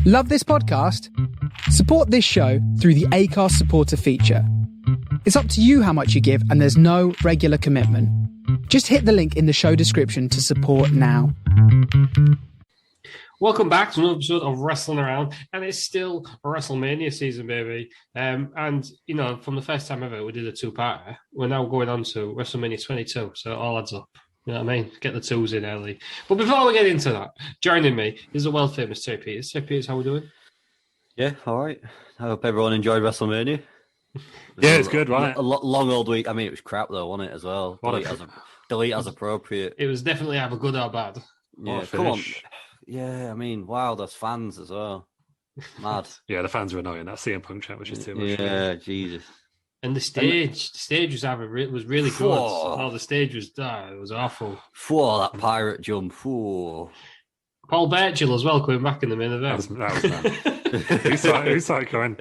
Love this podcast? Support this show through the Acast supporter feature. It's up to you how much you give, and there's no regular commitment. Just hit the link in the show description to support now. Welcome back to another episode of Wrestling Around, and it's still WrestleMania season, baby. And, you know, from the first time ever we did a two-parter, we're now going on to WrestleMania 22, so it all adds up. You know what I mean? Get the twos in early. But before we get into that, joining me is the world-famous Terry Peters. Terry Peters, how are we doing? Yeah, all right. I hope everyone enjoyed WrestleMania. Yeah, it's good, wasn't it? A long old week. I mean, it was crap, though, wasn't it, as well? Delete as appropriate. It was definitely either good or bad. Yeah, come on. Yeah, I mean, wow, those fans as well. Mad. Yeah, the fans were annoying. That CM Punk chat was just too much. Yeah, Jesus. And the stage was really good. Oh, the stage was it was awful. That pirate jump. Whoa. Paul Burchill as well coming back in the main event. That was bad. Who saw it going?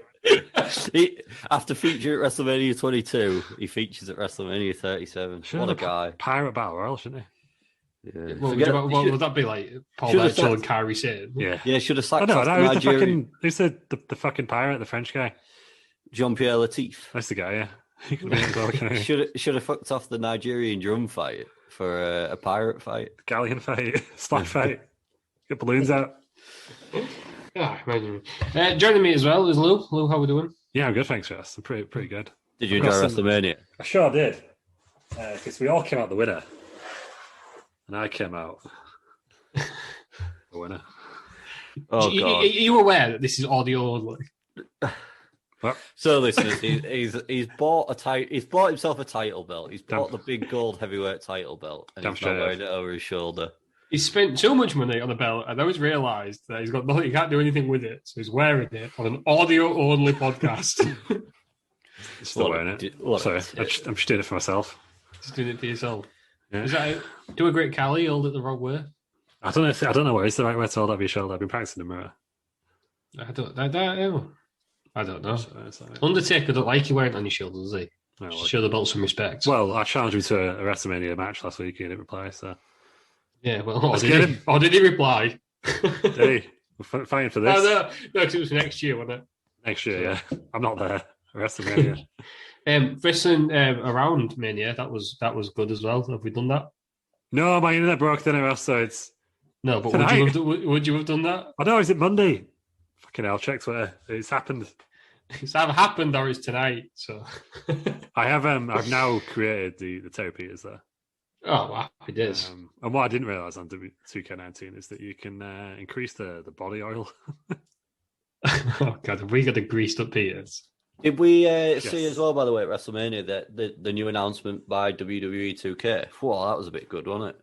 After featuring at WrestleMania 22, he features at WrestleMania 37. What a guy. Pirate Battle Royal, shouldn't he? Yeah. What would that be like? Paul Burchill and Kyrie Sane? Yeah, should have sacked who's the fucking pirate, the French guy? Jean-Pierre Latif. That's the guy, yeah. Should have fucked off the Nigerian drum fight for a pirate fight. Galleon fight, spy fight. Get balloons out. Joining me as well is Lew. Lew, how are we doing? Yeah, I'm good, thanks, Ross. I'm pretty good. Did you enjoy WrestleMania? I sure did. Because we all came out the winner. And I came out the winner. Oh, God. Are you aware that this is audio only? So, listeners, he's bought himself a title belt. He's bought the big gold heavyweight title belt, and he's not wearing it over his shoulder. He's spent too much money on the belt, and now he's realised that he's got nothing. He can't do anything with it, so he's wearing it on an audio-only podcast. Still wearing it. Sorry, I'm just doing it for myself. Just doing it for yourself. Yeah. Is that do a great Cali? Hold it the wrong way. I don't know where it's the right way to hold up your shoulder. I've been practicing the mirror. I don't know. Undertaker don't like you wearing it on your shoulders, does he? No, show the belt some respect. Well, I challenged him to a WrestleMania match last week. He didn't reply, so... Yeah, well, did he reply? Did he? We're fighting for this. No, because it was next year, wasn't it? Next year, yeah. I'm not there. WrestleMania. Wrestling around Mania, that was good as well. Have we done that? No, my internet broke, didn't it, Ross? So it's... No, but would you have done that? I know, is it Monday? Fucking hell, check Twitter. It's happened. It's either happened or it's tonight. So I have I've now created the Terry Peters there. Oh wow, it is. And what I didn't realise on 2K19 is that you can increase the body oil. Oh God, have we got a greased up Peters? Did we see as well, by the way, at WrestleMania, that the new announcement by WWE 2K? Whoa, that was a bit good, wasn't it?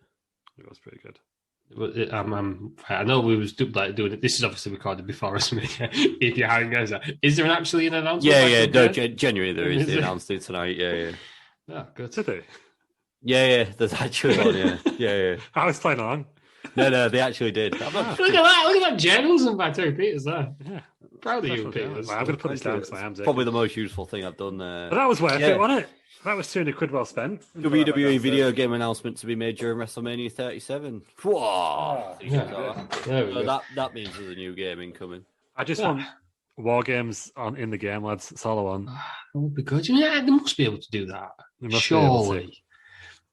It was pretty good. I know we was doing it. This is obviously recorded before WrestleMania. If you're having guys, is there actually an announcement? Yeah. No, genuinely there is. They announced it tonight. Yeah. Oh, good. Did they? Yeah. There's actually one. Yeah. I was playing along. No, they actually did. Look at that journalism by Terry Peters there. Yeah. Proud of you, Peters. Well, I'm going to put this down because my arms. Probably the most useful thing I've done. But that was worth it, wasn't it? That was £200 well spent. WWE video game announcement to be made during WrestleMania 37. Whoa! That means there's a new game incoming. I just want war games in the game, lads. That's all I want. That would be good. They must be able to do that. Surely.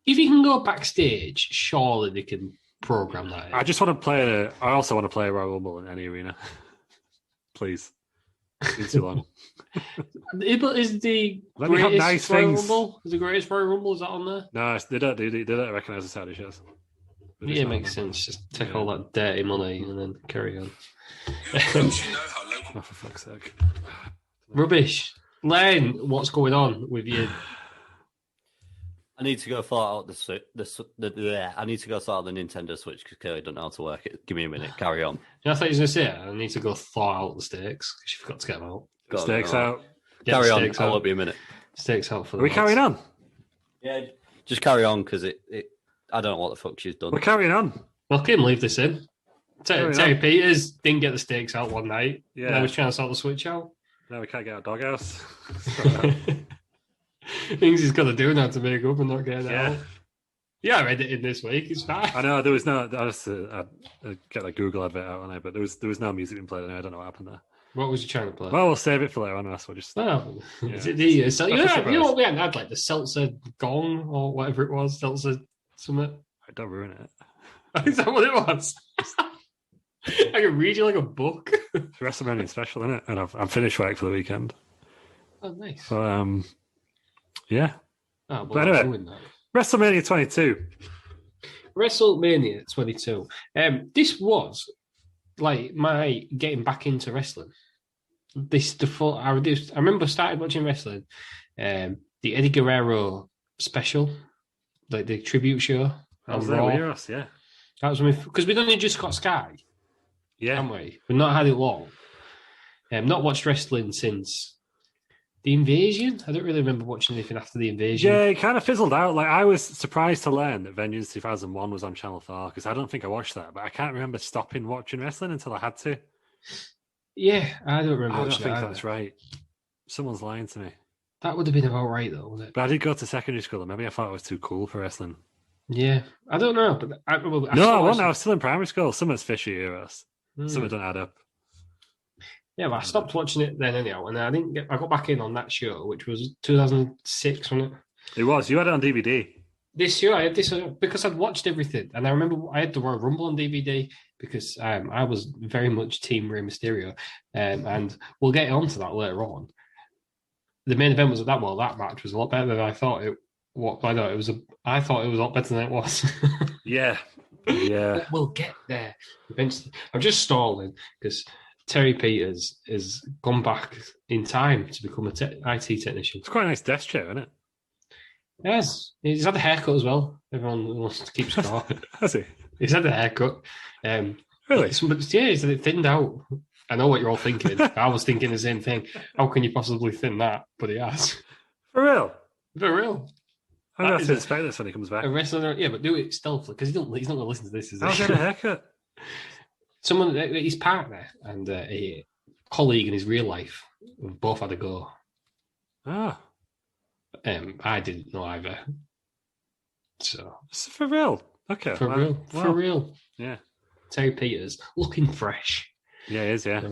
If you can go backstage, surely they can program that. I just want to play I also want to play a Royal Rumble in any arena. Please. It's been too long. Is the greatest Royal Rumble? Is the greatest Royal Rumble? Is that on there? No, they don't recognise the Saudi shows. Yeah, it makes sense. Just take all that dirty money and then carry on. Oh, for fuck's sake. Rubbish. Len, what's going on with you? I need to go sort out I need to go sort out the Nintendo Switch because clearly I don't know how to work it. Give me a minute. Carry on. I thought you were going to say I need to go thaw out the steaks because you forgot to get them out. Steaks out. Carry on. I won't be a minute. Steaks out for the Are we carrying on? Yeah, just carry on because I don't know what the fuck she's done. We're carrying on. Well, Kim, leave this in. Terry Peters didn't get the steaks out one night. Yeah. Now he's trying to sort the Switch out. Now we can't get our doghouse. Things he's got to do now to make up and not get it out. Yeah, I read it in this week. It's fine. I know there was no. I get a Google advert out on it, but there was no music being played. I don't know what happened there. What was you trying to play? Well, we'll save it for later on. That's what just. Oh, Yeah. you know what we hadn't had, like the seltzer gong or whatever it was, seltzer something. Don't ruin it. Is that what it was? I can read you like a book. It's WrestleMania special, isn't it? And I'm finished work for the weekend. Oh, nice. So, yeah. Oh, but anyway, WrestleMania 22. WrestleMania 22. This was like my getting back into wrestling. I remember started watching wrestling. The Eddie Guerrero special, like the tribute show. I was there with us, yeah. That was because we'd only just got Sky. Yeah. Haven't we? We've not had it long. Not watched wrestling since the Invasion. I don't really remember watching anything after the Invasion. Yeah, it kind of fizzled out. Like, I was surprised to learn that Vengeance 2001 was on Channel 4 because I don't think I watched that, but I can't remember stopping watching wrestling until I had to. Yeah, I don't remember. I don't think that's right. Someone's lying to me. That would have been about right, though, wouldn't it? But I did go to secondary school, and maybe I thought I was too cool for wrestling. Yeah, I don't know. But I wasn't. I was still in primary school. Some of it's fishy eras. Some of it don't add up. Yeah, but I stopped watching it then anyhow, and I got back in on that show, which was 2006, wasn't it? It was. You had it on DVD. This year I had this because I'd watched everything, and I remember I had the Royal Rumble on DVD because I was very much Team Rey Mysterio, and we'll get onto that later on. The main event was that match was a lot better than I thought it. I thought it was a lot better than it was. Yeah. We'll get there eventually. I'm just stalling because Terry Peters has gone back in time to become a IT technician. It's quite a nice desk chair, isn't it? Yes, he's had a haircut as well. Everyone wants to keep score. Has he? He's had a haircut. Really? He's had it thinned out. I know what you're all thinking. I was thinking the same thing. How can you possibly thin that? But he has. For real? For real. I'm going to have to expect this when he comes back. A wrestler, yeah, but do it stealthily because he's not going to listen to this. How's he had a haircut? His partner and a colleague in his real life have both had a go. Ah. I didn't know either. So for real? Okay. For real. Yeah. Terry Peters looking fresh. Yeah, he is. Yeah.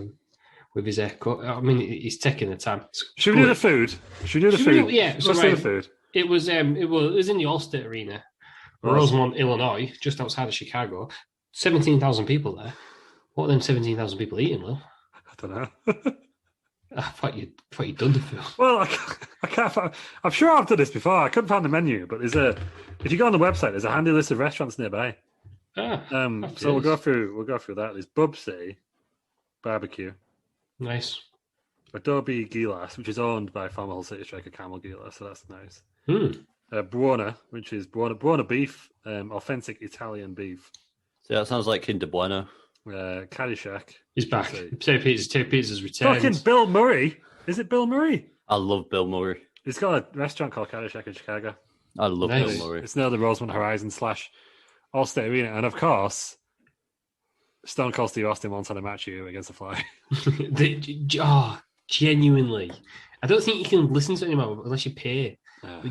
With his haircut. I mean, he's taking the time. Should we do the food? Let's do the food. It was in the Allstate Arena, Rosemont, Illinois, just outside of Chicago. 17,000 people there. What are them 17,000 people eating, Lil? I don't know. I thought you'd done the film. Well, I can't. I'm sure I've done this before. I couldn't find the menu, but if you go on the website, there's a handy list of restaurants nearby. So we'll go through that. There's Bub City Barbecue. Nice. Adobe Gilas, which is owned by former Hull City striker Camel Gilas, so that's nice. Buona, which is Buona beef, authentic Italian beef. So that sounds like Kinder Bueno. Caddyshack. He's back. Terry Peters has returned. Fucking Bill Murray. Is it Bill Murray? I love Bill Murray. He's got a restaurant called Caddyshack in Chicago. I love Bill Murray. It's near the Rosemont Horizon / Allstate Arena. And of course, Stone Cold Steve Austin once had a match here against the Fly. Genuinely. I don't think you can listen to it anymore unless you pay.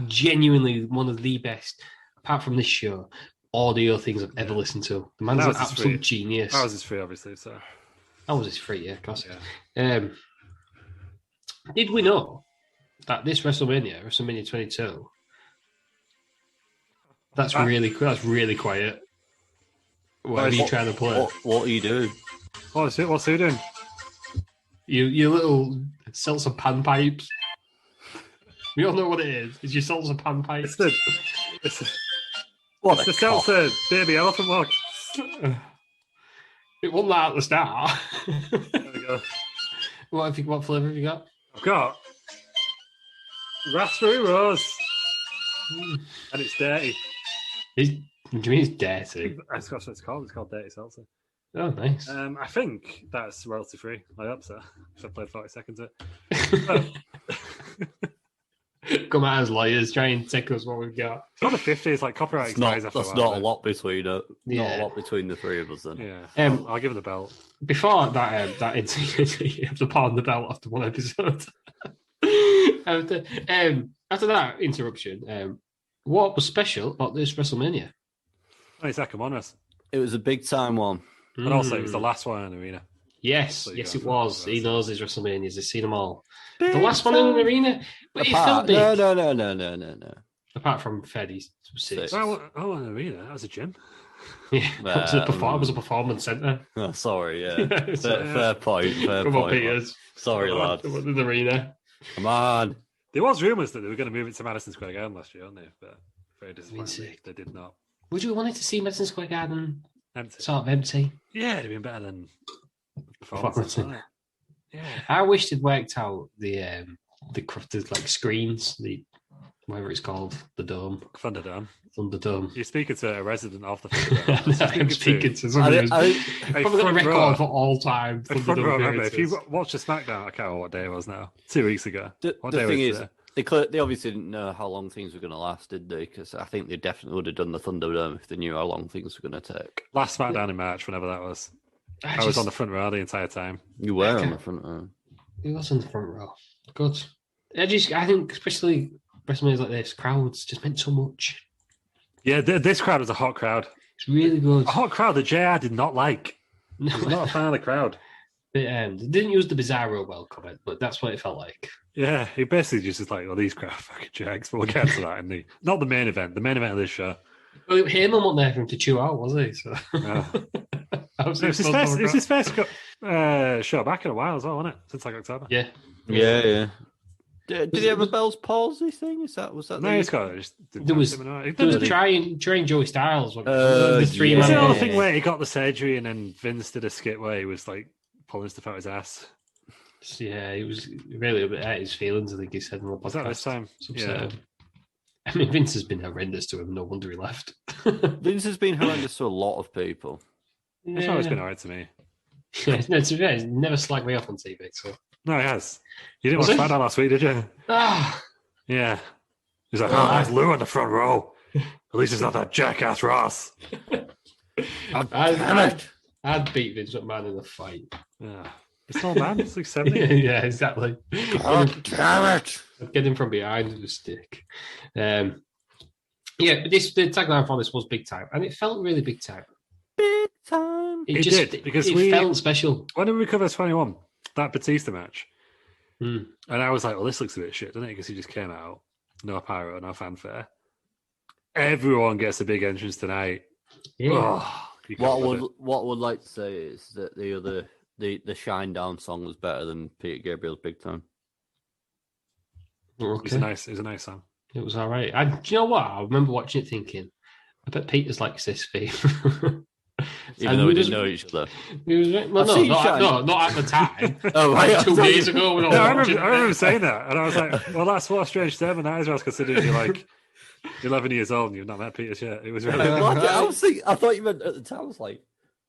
Genuinely one of the best, apart from this show, audio things I've ever listened to. The man's an absolute genius. Ours is free, obviously. So ours is free, yeah, of course. Yeah. Did we know that this WrestleMania 22, that's really quiet. What are you trying to play? What are you doing? What's he doing? You little seltzer panpipes. We all know what it is. It's your seltzer panpipes. It's the seltzer baby elephant walk. It wasn't that at the start. There we go. What flavour have you got? I've got raspberry rose. And it's dirty. What do you mean it's dirty? That's what it's called. It's called dirty seltzer. Oh, nice. I think that's royalty free. I hope so. Because I played 40 seconds of it. Come out as lawyers, try and take us what we've got. It's not the 50s, like copyright. That's not a lot between not a lot between the three of us then. Yeah. I'll give it the belt. Before that you have to pardon the belt after one episode. After that interruption, what was special about this WrestleMania? Second one, Russ. It was a big time one. And also, it was the last one in the arena. Yes, So yes, it was. He knows his WrestleManias. He's seen them all. Big the last one in the arena, but it felt big. No. Apart from Feddy's 6. Oh, an arena. That was a gym. Yeah, it was a performance centre. Oh, sorry, yeah. fair point. Come on, Peters. Sorry, lad. In the arena. Come on. There was rumours that they were going to move it to Madison Square Garden last year, weren't they? But very disappointing. They did not. Would you want to see Madison Square Garden empty? Sort of empty? Yeah, it'd have been better than performance. Yeah. I wish they'd worked out the like screens, whatever it's called, the dome. Thunderdome. You're speaking to a resident of the Thunderdome. I'm speaking to somebody who's probably got a record for all time. If you watch the SmackDown, I can't remember what day it was now. 2 weeks ago. The thing is, they obviously didn't know how long things were going to last, did they? Because I think they definitely would have done the Thunderdome if they knew how long things were going to take. Last SmackDown in March, whenever that was. I was on the front row the entire time. You were on the front row. He was on the front row. Good. I think, especially WrestleManias like this, crowds just meant so much. Yeah, this crowd was a hot crowd. It's really good. A hot crowd that JR did not like. He was not a fan of the crowd. They didn't use the Bizarro welcome, but that's what it felt like. Yeah, he basically just is like, well, these crowd fucking jags, but we'll get to that in not the main event. The main event of this show. Well, Heyman wasn't there for him to chew out, was he? So. Yeah. It was his first show back in a while as well, wasn't it? Since like October. Yeah. Did he have a Bell's palsy thing? Was that? No, he's got it. There was trying Joey Styles. The 3 man. The thing where he got the surgery and then Vince did a skit where he was like pulling stuff out his ass. Yeah, he was really at his feelings. I think he said in the podcast. Was that this time? Yeah. I mean, Vince has been horrendous to him. No wonder he left. Vince has been horrendous to a lot of people. It's always been alright to me. Yeah, no, to be fair, he's never slagged me off on TV. So. No, he has. You didn't watch SmackDown last week, did you? Yeah. He's like, that's Lew in the front row. At least it's not that jackass Ross. I'd beat Vince McMahon in a fight. Yeah. It's not man. It's like 70. Yeah, exactly. Damn it. Get him from behind with a stick. Yeah, but the tagline for this was big time, and it felt really big time. Big time. It did, because it felt special. When did we cover 21? That Batista match. And I was like, well, this looks a bit shit, doesn't it? Because he just came out. No pyro, no fanfare. Everyone gets a big entrance tonight. Yeah. What I would like to say is that the Shine Down song was better than Peter Gabriel's Big Time. Okay. It was a nice song. It was all right. Do you know what? I remember watching it thinking, I bet Peter's likes this theme. Even though we didn't know each other. Not at the time. Like 2 days ago. I remember saying that, and I was like, well, that's what a strange statement that is, Ross, considering you're like 11 years old and you've not met Peter yet. It was really... I thought you meant at the time, I was like,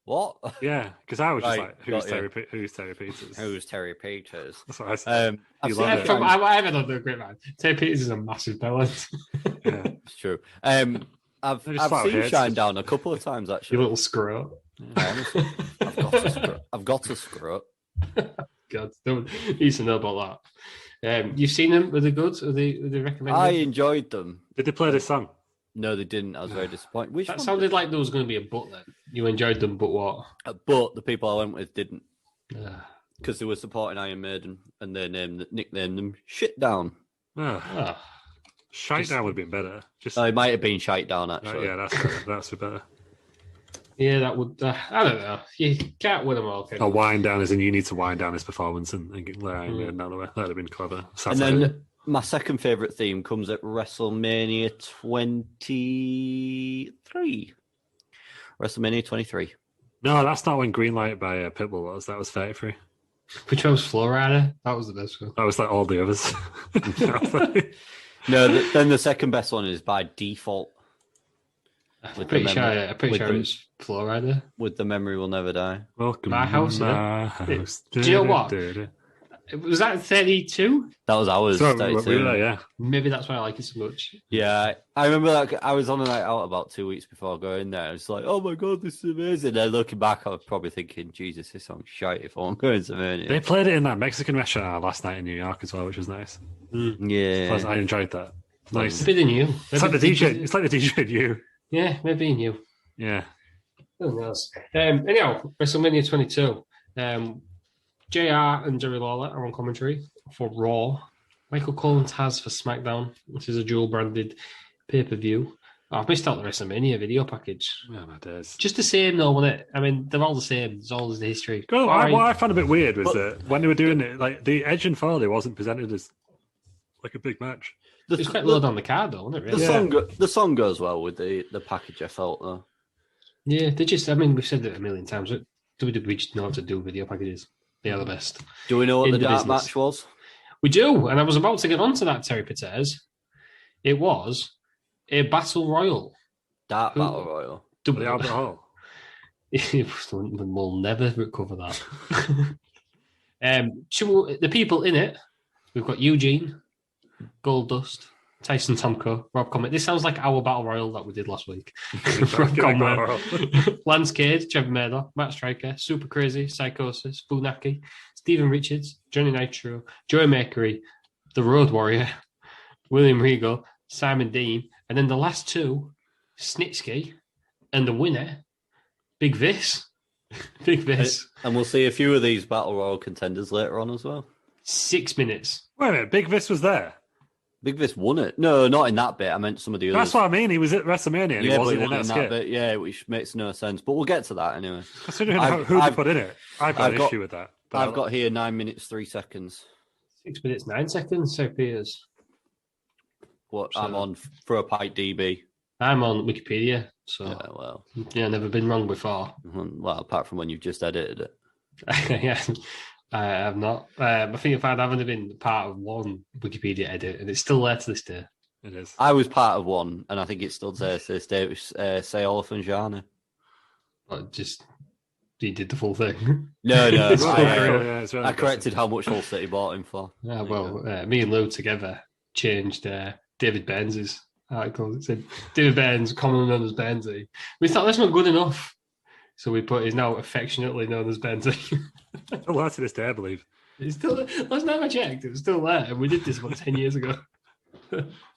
what? Yeah, because I was just like, who's Terry Peters? Who's Terry Peters? That's what I said. I haven't done the great man. Terry Peters is a massive talent. Yeah, it's true. I've seen Shine Down a couple of times, actually. You little screw up. Yeah, honestly, I've got to screw up. God, don't need to know about that. You've seen them? Were they good? Were they recommended? I enjoyed them. Did they play this song? No, they didn't. I was very disappointed. That sounded like there was going to be a but then. You enjoyed them, but what? But the people I went with didn't. Because they were supporting Iron Maiden and they nicknamed them Shit Down. Shite Down would have been better. It might have been Shite Down, actually. Yeah, that's better. That's better. Yeah, that would... I don't know. You can't win them all, can you? A wind down as in you need to wind down his performance and let Iron Maiden out of the way. That would have been clever. And then my second favourite theme comes at WrestleMania 23. WrestleMania 23. No, that's not when Greenlight by Pitbull was. That was 33. Which one was Florida? That was the best one. That was like all the others. No, then the second best one is By Default. I'm pretty sure it's Florida. With The Memory Will Never Die. Welcome my house. My house. Do you know what? Was that 32? That was ours. 32. Yeah. Maybe that's why I like it so much. Yeah, I remember that. I was on a night out about 2 weeks before going there. It's like, oh my god, this is amazing. And then looking back, I was probably thinking, Jesus, this song's shite if I'm going to Mania. They played it in that Mexican restaurant last night in New York as well, which was nice. Yeah, I enjoyed that. Nice. Maybe they knew. It's like the DJ. It's like the DJ knew. Yeah, maybe he knew. Yeah. Who knows? Anyhow, WrestleMania 22. JR and Jerry Lawler are on commentary for Raw. Michael Cole and Taz for SmackDown, which is a dual-branded pay-per-view. Oh, I've missed out the WrestleMania video package. Oh, my days. Just the same, though, wasn't it? I mean, they're all the same. It's all the history. What I found a bit weird was that when they were doing it, like the Edge and Foley wasn't presented as like a big match. It was quite low on the card, though, wasn't it? Really? The song goes well with the package, I felt, though. Yeah, they just, I mean, we've said it a million times, but WWE just know how to do video packages. They are the best. Do we know what the dark match was? We do, and I was about to get onto that, Terry Patez. It was a battle royal. Battle royal. The Albert Hall. We'll never recover that. The people in it, we've got Eugene, Goldust, Tyson Tomko, Rob Conway. This sounds like our battle royal that we did last week. Rob Conway, Lance Cade, Trevor Murdoch, Matt Striker, Super Crazy, Psychosis, Funaki, Stephen Richards, Johnny Nitro, Joey Mercury, The Road Warrior, William Regal, Simon Dean, and then the last two, Snitsky, and the winner, Big Vis. Big Vis. And we'll see a few of these battle royal contenders later on as well. 6 minutes. Wait a minute, Big Vis was there? Big Vis won it. No, not in that bit. I meant some of the others. That's what I mean. He was at WrestleMania and he wasn't in that bit. Yeah, which makes no sense. But we'll get to that anyway. Considering who they put in it, I've got an issue with that. I've got here 9 minutes, 3 seconds. 6 minutes, 9 seconds, so Piers. What? I'm on for a Pike DB. I'm on Wikipedia, so yeah, well, never been wrong before. Well, apart from when you've just edited it. Yeah, I have not. I think if I haven't been part of one Wikipedia edit, and it's still there to this day. It is. I was part of one, and I think it's still there to this day. It was Sayolaf and Jana. Just he did the full thing. No. I corrected how much Hull City bought him for. Yeah, well, me and Lou together changed David Burns' article. It said David Burns, commonly known as Burnsy. We thought that's not good enough, so we put he's now affectionately known as Burnsy. Still there to this day, I believe. It's still last time I checked, it was still there, and we did this about 10 years ago.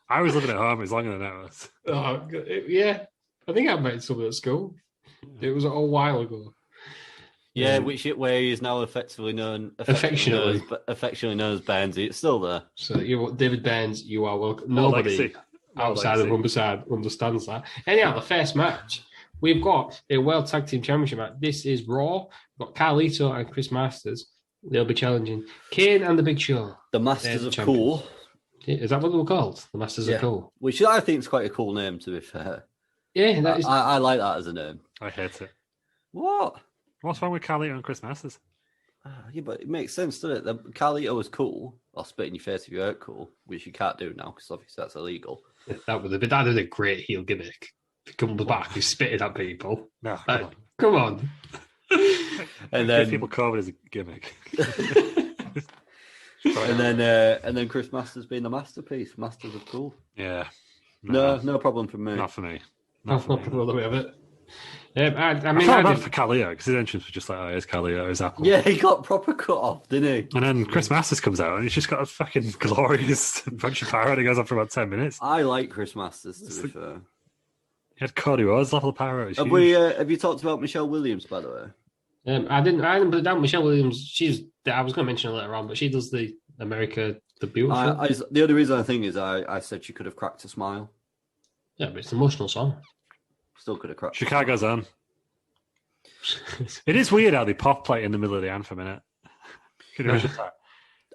I was living at home. It was longer than that was. Oh, yeah. I think I met someone at school. It was a while ago. Yeah, where he is now affectionately known as Burnsy. It's still there. So David Burns, you are welcome. Nobody outside of Humberside understands that. Anyhow, the first match, we've got a World Tag Team Championship match. This is Raw. We've got Carlito and Chris Masters. They'll be challenging Kane and the Big Show. The Masters of Cool. Is that what they were called? The Masters of Cool. Which I think is quite a cool name, to be fair. Yeah, that is. I like that as a name. I hate it. What? What's wrong with Carlito and Chris Masters? Yeah, but it makes sense, doesn't it? Carlito was cool. I'll spit in your face if you weren't cool, which you can't do now because obviously that's illegal. That would have been a great heel gimmick. He comes back, he's spitting at people. No, come on. And then people call it as a gimmick. and then Chris Masters being the masterpiece, Masters of Cool. Yeah. No problem for me. Not for me. Not for the way of it. I felt bad for Carlito because his entrance was just like, oh, here's Carlito, here's Apple. Yeah, he got proper cut off, didn't he? And then Chris Masters comes out and he's just got a fucking glorious bunch of power and he goes on for about 10 minutes. I like Chris Masters, to be fair. He had Cody Rhodes level of power. Have you talked about Michelle Williams, by the way? I didn't put it down. Michelle Williams, I was going to mention her later on, but she does the America the Beautiful. The only reason I think is I said she could have cracked a smile. Yeah, but it's an emotional song. Still could have cracked. Chicago's on. It is weird how they pop like in the middle of the anthem, innit? Can you imagine that?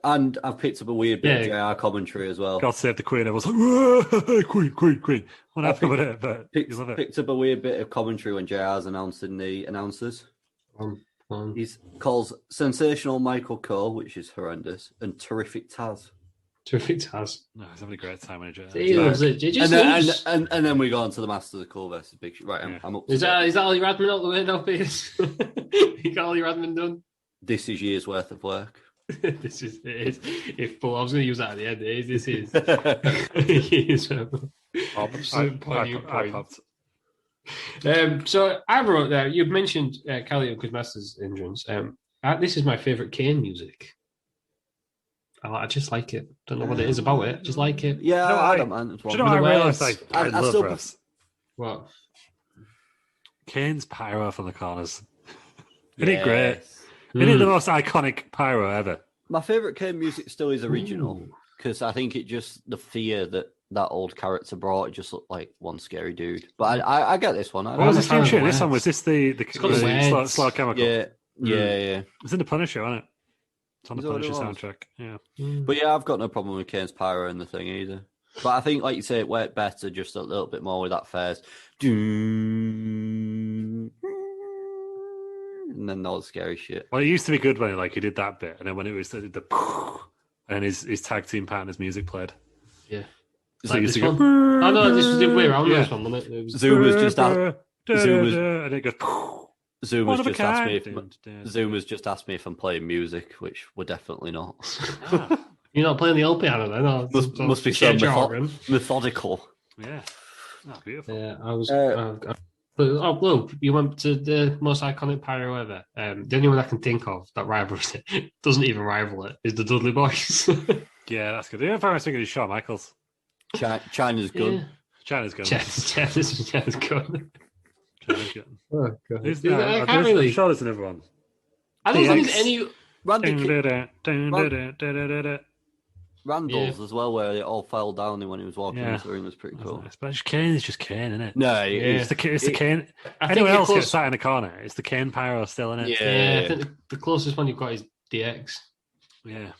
And I've picked up a weird bit of JR commentary as well. God save the Queen. I was like, Queen. What happened with it? But picked up a weird bit of commentary when JR's announcing the announcers. He calls sensational Michael Cole, which is horrendous, and terrific Taz. Terrific Taz. No, he's having a great time when he loves it. And then we go on to the Masters of Cool versus Big Show. Right, I'm up to is that all your admin out the way now, Piers? You got all your admin done? This is years worth of work. This is it. If I was going to use that at the end, this is. So I wrote there. You've mentioned Kelly and Chris Masters' entrance. This is my favorite Kane music. I just like it. Don't know what it is about it. Just like it. Yeah, I don't mind. Do you know what I realised? I love still refs. What? Kane's pyro from the corners. Isn't it great? Isn't it the most iconic pyro ever? My favourite Kane music still is original because I think it just the fear that old character brought. It just looked like one scary dude. But I get this one. What was this theme tune? This one was this the slow chemical? Yeah. It's in the Punisher, wasn't it? It's on the Punisher soundtrack. Yeah. But yeah, I've got no problem with Kane's pyro in the thing either. But I think, like you say, it worked better just a little bit more with that Fairs. And then all the scary shit. Well, it used to be good when he did that bit, and then when it was the and his tag team partner's music played. Yeah. So this one. Oh no, this was the way around this one, wasn't it? Zoom was just and it goes. Zoom has just asked me if I'm playing music, which we're definitely not. You're not playing the old piano then? No, must be so methodical. Yeah. Oh, beautiful. Yeah, I was. Well, you went to the most iconic pyro ever. The only one I can think of that rivals it, doesn't even rival it, is the Dudley Boys. Yeah, that's good. The only time I was thinking is Shawn Michaels. China's gun. Yeah. China's gun. China's gun. China's gun. Oh, God. I can't really. I'm sure there's another one. I don't think there's any. Randall's as well, where it all fell down when he was walking into the ring was pretty cool. But Kane is just Kane, isn't it? No, it's the Kane. Anyone else gets sat in the corner. It's the Kane pyro still in it. Yeah, I think the closest one you've got is DX. Yeah.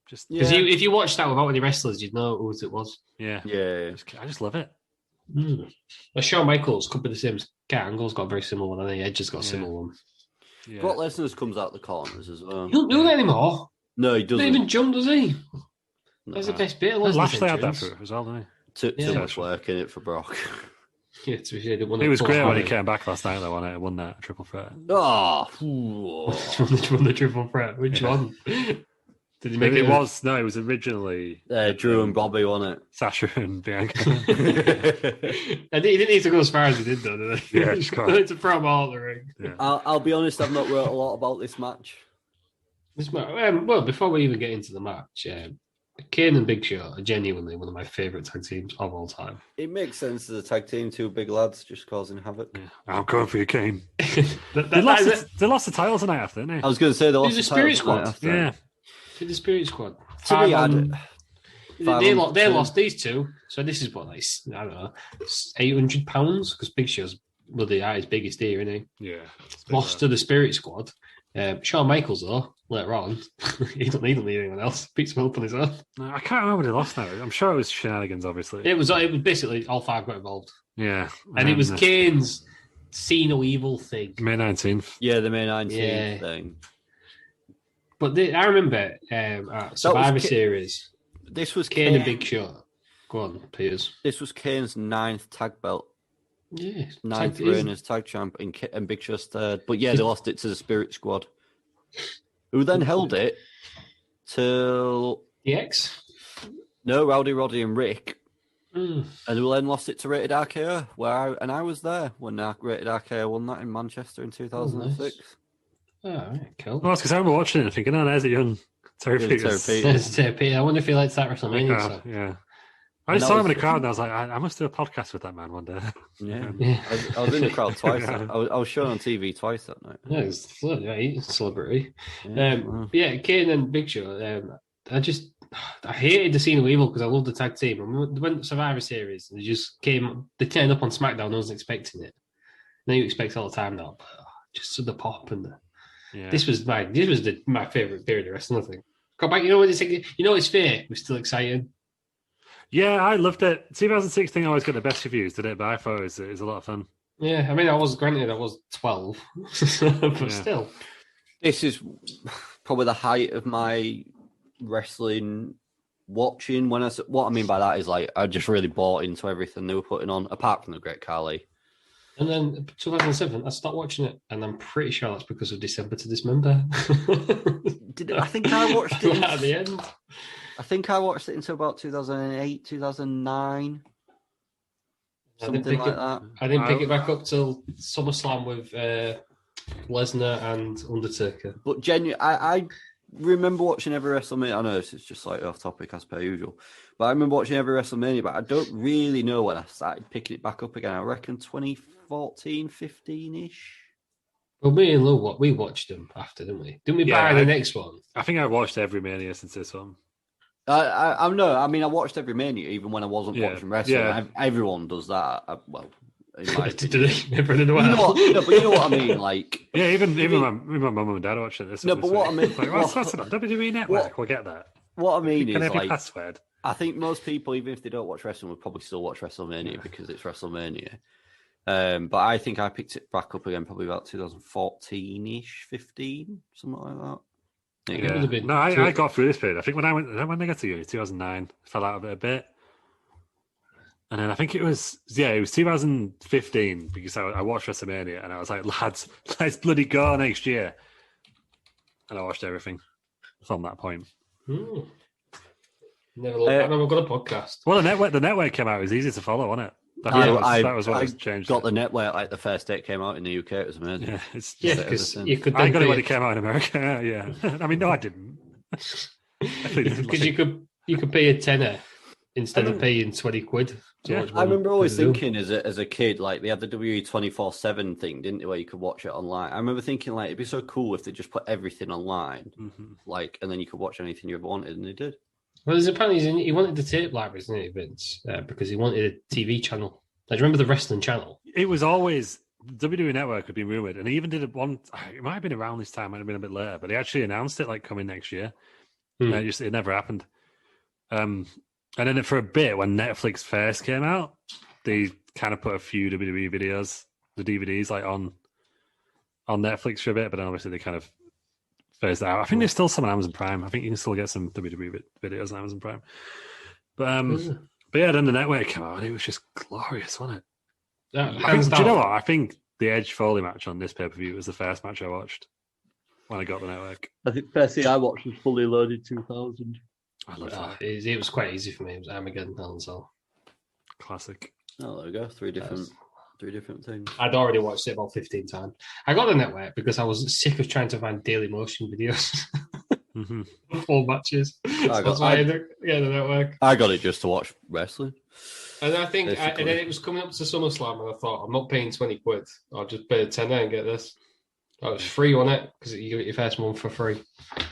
Because if you watched that without any wrestlers, you'd know who it was. Yeah. I just love it. Well, Shawn Michaels could be the same as Kurt Angle's got a very similar one, and Edge has got a similar one. Yeah. Brock Lesnar comes out the corners as well. He don't do that anymore. No, he doesn't. He doesn't even jump, does he? That's the best bit. Lashley had that for as well, didn't he? Too much work in it for Brock. Yeah, to be fair, it was great when he came back last night, though, and won that triple threat. Oh, won the triple threat. Which one? Did he make it? It was originally Drew and Bobby, wasn't it? Sasha and Bianca. And he didn't need to go as far as he did, though, did he? Yeah, to throw him all the ring. Yeah. I'll be honest, I've not wrote a lot about this match. Well, before we even get into the match, Kane and Big Show are genuinely one of my favourite tag teams of all time. It makes sense as a tag team, two big lads just causing havoc. Yeah. I'm going for you, Kane. They lost the titles tonight after, didn't they? I was going to say they lost the Spirit Squad. Yeah. The Spirit Squad. They lost these two, so this is what, like, I don't know, £800 because Big Show's his biggest here, isn't he? Yeah. Lost to the Spirit Squad. Shawn Michaels, though, later on, he don't need anyone else. Beats him up on his own. No, I can't remember when he lost now. I'm sure it was shenanigans, obviously. It was basically all five got involved. Yeah. And it was Kane's See No Evil thing. May 19th. Yeah, the May 19th thing. But I remember at Survivor Series, this was Kane and Big Show. Go on, Piers. This was Kane's 9th tag belt. Yeah. 9th reign as tag champ and Big Show's 3rd. But yeah, they lost it to the Spirit Squad, who then held it till... DX? No, Rowdy Roddy and Rick. And who then lost it to Rated RKO, I was there when Rated RKO won that in Manchester in 2006. Oh, nice. Oh, right, cool. Well, it's because I remember watching it and thinking, there's a young Terry Peters. There's Terry Peters. I wonder if he likes that WrestleMania stuff. Yeah. I just saw him in the crowd and I was like, I must do a podcast with that man one day. Yeah. I was in the crowd twice. I was shown on TV twice that night. Yeah, he's a celebrity. Kane and Big Show. I hated the scene of evil because I loved the tag team. And we went to Survivor Series and they turned up on SmackDown. I wasn't expecting it. Now you expect all the time now. But just the pop and this was my favourite period of wrestling, I think. Go back, it's fair. It was still exciting. Yeah, I loved it. 2016 always got the best reviews, did it? But I thought it was a lot of fun. Yeah, I mean, I was 12, but still. This is probably the height of my wrestling watching. What I mean by that is, like, I just really bought into everything they were putting on, apart from the Great Khali. And then 2007, I stopped watching it, and I'm pretty sure that's because of December to Dismember. I think I watched it at the end. I think I watched it until about 2008, 2009. Something like that. I didn't pick it back up till SummerSlam with Lesnar and Undertaker. But genuinely, I remember watching every WrestleMania. I know this is just like off topic as per usual, but I remember watching every WrestleMania. But I don't really know when I started picking it back up again. I reckon 2014, 15-ish. Well, me and Lou, we watched them after, didn't we? Didn't we buy the next one? I think I watched every Mania since this one. I know. I mean, I watched every Mania even when I wasn't watching wrestling. Yeah. Everyone does that. Well, in my you know but you know what I mean. Like, yeah, even my mum and dad watched it. This no, but what I mean, like, what's that on WWE Network? We'll get that. What I mean is, like, password. I think most people, even if they don't watch wrestling, would probably still watch WrestleMania because it's WrestleMania. But I think I picked it back up again probably about 2014-ish, 15, something like that. Yeah. No, I got through this period. I think when I got to uni, 2009, fell out of it a bit. And then I think it was 2015 because I watched WrestleMania and I was like, lads, let's bloody go next year. And I watched everything from that point. Never looked back. I've got a podcast. Well, the network came out. It was easy to follow, wasn't it? That was what was changed. Got the network like the first day it came out in the UK. It was amazing. Yeah, because you could. I got it when it came out in America. Yeah, I mean, no, I didn't. Because you could pay a tenner instead of paying 20 quid. Yeah, I remember always thinking as a kid, like they had the WWE 24/7 thing, didn't they, where you could watch it online. I remember thinking like it'd be so cool if they just put everything online, like, and then you could watch anything you ever wanted, and they did. Well, there's apparently he wanted the tape libraries, didn't he, Vince? Because he wanted a TV channel. Like, do you remember the wrestling channel? It was always WWE Network had been rumored, and he even did one. It might have been around this time, might have been a bit later, but he actually announced it like coming next year. It never happened. And then for a bit, when Netflix first came out, they kind of put a few WWE videos, the DVDs, like on Netflix for a bit, but then obviously they kind of phased out. I think there's still some on Amazon Prime. I think you can still get some WWE videos on Amazon Prime. But yeah, then the network came out and it was just glorious, wasn't it? Do you know what? I think the Edge Foley match on this pay-per-view was the first match I watched when I got the network. I think the first thing I watched was Fully Loaded 2000. I love that. It was quite easy for me. It was Armageddon, Hell in a Cell. Classic. Oh, there we go. Three different things. I'd already watched it about 15 times. I got the network because I was sick of trying to find Daily Motion videos. Full matches. That's why I got the network. I got it just to watch wrestling. And I think, and then it was coming up to SummerSlam, and I thought, I'm not paying 20 quid. I'll just pay a tenner and get this. Oh, it was free on it because you get your first month for free.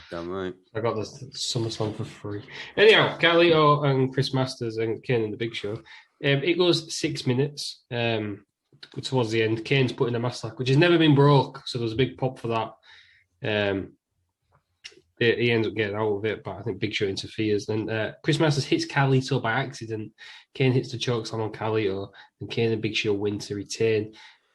Damn right. I got the SummerSlam for free. Anyhow, Carlito and Chris Masters and Kane and the Big Show. It goes 6 minutes. Towards the end, Kane's putting a mask lock, which has never been broke, so there's a big pop for that. He ends up getting out of it, but I think Big Show interferes. Then Chris Masters hits Carlito by accident. Kane hits the chokeslam on Carlito, and Kane and Big Show win to retain.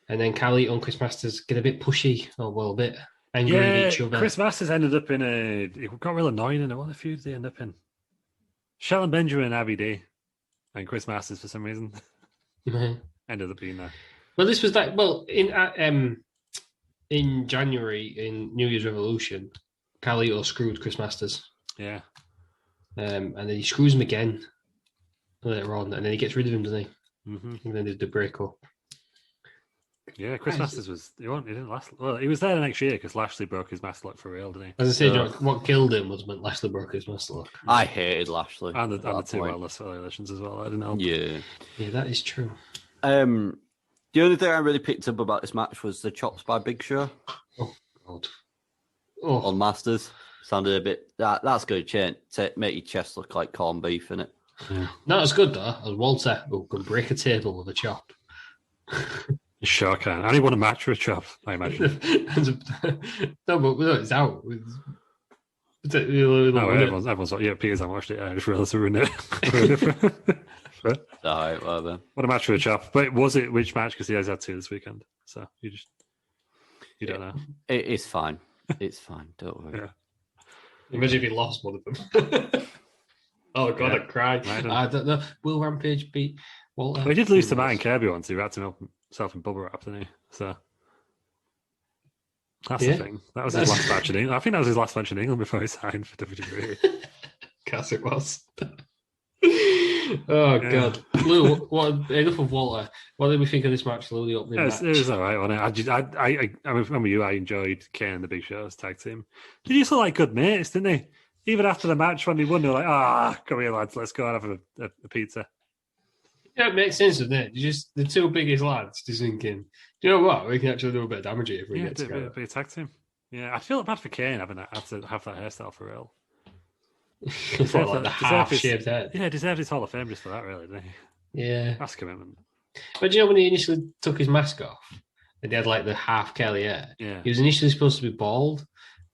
And then Carlito and Chris Masters get a bit pushy, a bit angry at each other. Chris Masters ended up in it got real annoying in it. What the feud did they end up in? Shelton Benjamin and Abby D. And Chris Masters, for some reason, ended up being there. Well, this was in January, in New Year's Revolution, Carlito screwed Chris Masters. Yeah. And then he screws him again later on, and then he gets rid of him, doesn't he? And then there's the breakup. Yeah, Chris Masters he didn't last. Well, he was there the next year because Lashley broke his master lock for real, didn't he? As I said, what killed him was when Lashley broke his master lock. I hated Lashley. And the two wellness violations as well. I didn't know. Yeah. Yeah, that is true. The only thing I really picked up about this match was the chops by Big Show. Oh, God. On Masters. Sounded a bit... That's good, make your chest look like corned beef, innit? Yeah. Not as good, though, as Walter, who can break a table with a chop. You sure can. I only won a match with a chop, I imagine. No, but it's out. Everyone's like, yeah, Peter's I watched it. I just realised I ruined it. All right, whatever. What a match with a chop. But was it which match? Because he has had two this weekend. So you don't know. It's fine. It's fine. Don't worry. Yeah. Imagine if he lost one of them. Oh, God, I cried. I don't know. Will Rampage beat Walter? Well, he did lose to Matt and Kirby once. He wrapped himself in bubble wrap, didn't he? So that's the thing. That was his last match in England. I think that was his last match in England before he signed for WWE. Guess it was. Oh God, Lew, enough of Walter. What did we think of this match, Lew? The opening match? It was all right, wasn't it? I remember you. I enjoyed Kane and the Big Show's tag team. They used to like good mates, didn't they? Even after the match, when they won, they were like, come here, lads, let's go and have a pizza. Yeah, it makes sense, doesn't it? Just the two biggest lads just thinking, do you know what? We can actually do a bit of damage here if we get together. Be a tag team. Yeah, I feel bad for Kane having to have that hairstyle for real. Like the half-shaved head. Yeah, deserves his Hall of Fame just for that, really, doesn't he? Yeah. That's commitment. But do you know when he initially took his mask off and he had like the half curly hair? Yeah. He was initially supposed to be bald,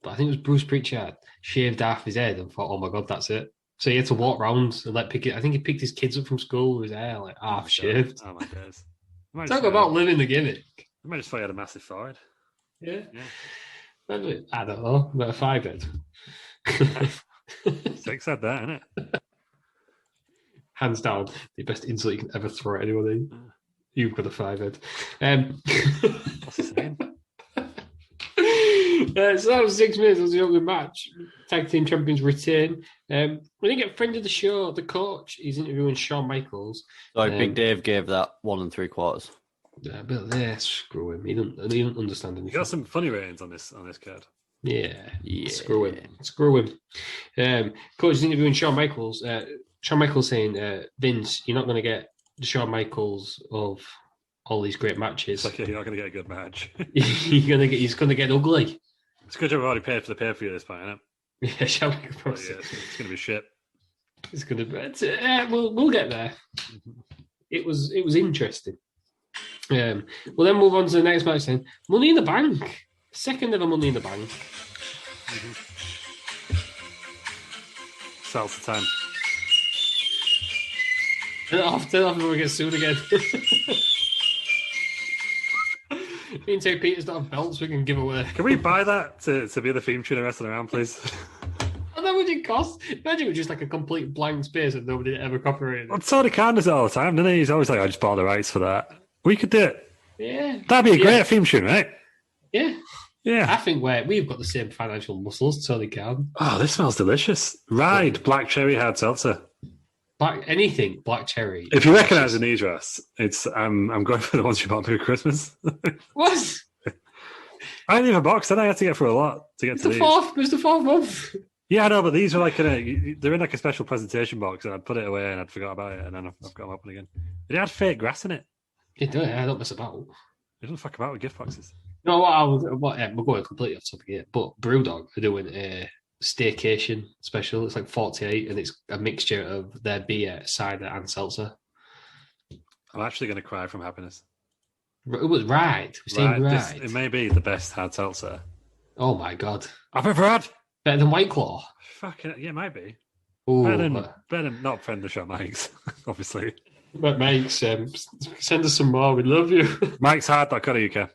but I think it was Bruce Pritchard shaved half his head and thought, oh my God, that's it. So he had to walk around and pick it. I think he picked his kids up from school with his hair like half shaved. Oh my days. Talk about living the gimmick. I might just thought he had a massive forehead. Yeah. I don't know, but a 5-head. 6 head there, isn't it? Hands down, the best insult you can ever throw at anyone. You've got a 5-head. What's his name? So that was 6 minutes. It was the opening match. Tag team champions retain. We didn't get friend of the show, the coach. He's interviewing Shawn Michaels. Sorry, Big Dave gave that 1 3/4. But there, screw him. He don't understand anything. You got some funny ratings on this card. Yeah. Screw him. Coach is interviewing Shawn Michaels. Shawn Michaels saying, Vince, you're not going to get the Shawn Michaels of all these great matches. It's like, you're not going to get a good match. He's going to get ugly. It's good you've already paid for the pay-per-view at this point, isn't it? Yeah, shall we? Yeah, it's going to be shit. It's going to be. We'll get there. It was interesting. We'll then move on to the next match. Then Money in the Bank, second ever Money in the Bank. Salsa time. Turn it off before we get sued again. Me and Terry Peters don't have belts we can give away. Can we buy that to be the theme tune of Wrestling Around, please? And that would it cost? Imagine it was just like a complete blank space and nobody ever copyrighted it. Well, Tony Khan does it all the time, doesn't he? He's always like, I just bought the rights for that. We could do it. Yeah. That'd be a great theme tune, right? Yeah. Yeah. I think we've got the same financial muscles, Tony Khan. Oh, this smells delicious. Ride black cherry hard seltzer. Black cherry. If you recognise the knee dress, it's I'm going for the ones you bought me for Christmas. What? I didn't have a box, then I had to get through a lot to get to these. It was the fourth month. Yeah, I know, but these were like they're in like a special presentation box, and I'd put it away and I'd forgot about it, and then I've got them open again. It had fake grass in it. You do it. I don't mess about. It doesn't fuck about with gift boxes. No, we're going completely off topic here, but Brewdog are doing a staycation special. It's like 48, and it's a mixture of their beer, cider, and seltzer. I'm actually going to cry from happiness. It was right. It may be the best hard seltzer. Oh my God! I've ever had. Better than White Claw. Fucking yeah, it might be. Ooh, better than not friend the show, Mike's, obviously. But Mike's, send us some more. We love you. Mike's hard.co.uk.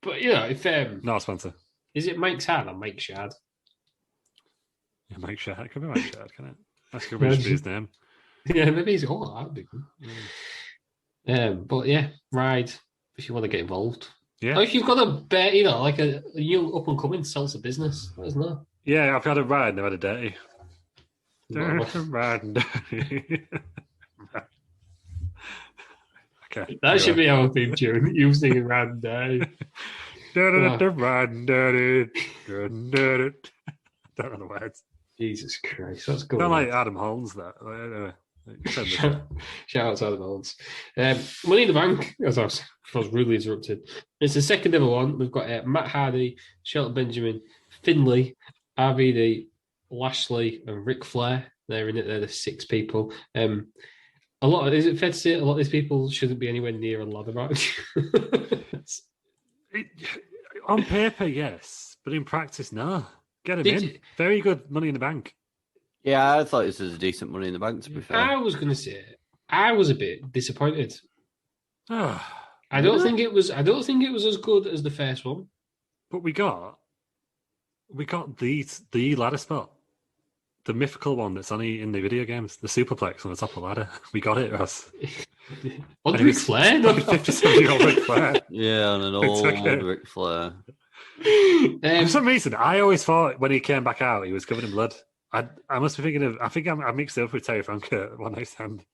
But if not a sponsor. Is it Mike's Hard or Mike Shard? Yeah, Mike Shard. It could be Mike Shard, can it? That's could be his name. Yeah, maybe he's that'd be good. But yeah, ride if you want to get involved. Yeah. Or if you've got a bet, like a young up and coming seltzer business, let us know. Yeah, I've had a ride and I've had a dirty. Ride and dirty. Okay. That should be our theme tune. You singing Ride and Dirty. Ride and dirty. Don't know the words. Jesus Christ, that's good. Not like Adam Holmes, that. Anyway. Shout out to Adam Holmes. Money in the Bank, as I was rudely interrupted. It's the second ever one. We've got Matt Hardy, Shelton Benjamin, Finlay, RVD, Lashley, and Ric Flair. They're in it. They're the 6 people. Is it fair to say a lot of these people shouldn't be anywhere near a ladder match? On paper, yes, but in practice, no. Get him in. Very good Money in the Bank. Yeah, I thought this was a decent Money in the Bank, to be fair. I was going to say, I was a bit disappointed. I don't think it was as good as the first one. But we got the ladder spot. The mythical one that's only in the video games, the superplex on the top of the ladder. We got it, Ross. What, Ric Flair? 50-year-old Ric Flair. Yeah, on an old Ric Flair. For some reason, I always thought when he came back out, he was covered in blood. I must be thinking of. I think I mixed it up with Terry Funk One Night Stand.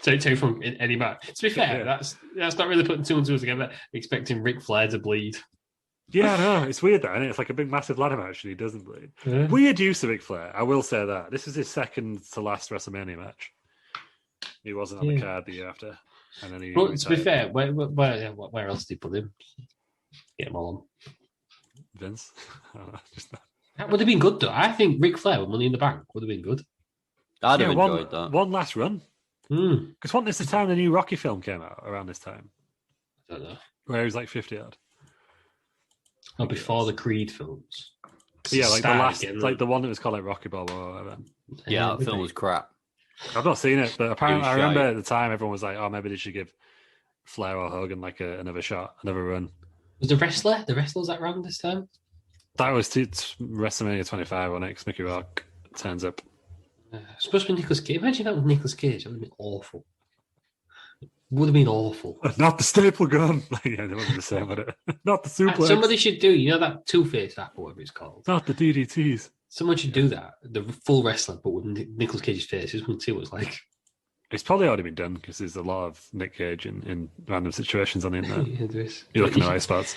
Terry Funk in any match. To be fair, that's not really putting two and two together. Expecting Ric Flair to bleed. Yeah, I know. It's weird, though, isn't it? It's like a big, massive ladder match, and he doesn't bleed. Yeah. Weird use of Ric Flair. I will say that this is his second to last WrestleMania match. He wasn't on the card the year after, and then he. But to be fair, where else did he put him? Get him all on. Vince. That would have been good, though. I think Ric Flair with Money in the Bank would have been good. I'd have enjoyed that. One last run. Because wasn't this the time the new Rocky film came out around this time? I don't know. Where he was like 50 odd. Oh, before the Creed films. Yeah, like the last, like the one that was called like Rocky Balboa or whatever. Yeah, that film was crap. I've not seen it, but apparently I remember at the time everyone was like, "Oh, maybe they should give Flair or Hogan like another shot, another run." Was the wrestlers that round this time? That was WrestleMania 25 on it. Mickey Rourke turns up. Supposed to be Nicolas Cage. Imagine that with Nicolas Cage. That would have been awful. Would have been awful. Not the staple gun. Yeah, they wasn't the same, would it? Not the suplex. Somebody should do, that Two-Face app or whatever it's called. Not the DDTs. Someone should do that. The full wrestler, but with Nicolas Cage's face. Just want to see what it's like. It's probably already been done because there's a lot of Nick Cage in random situations on the internet. Yeah, there is. You're looking at right spots.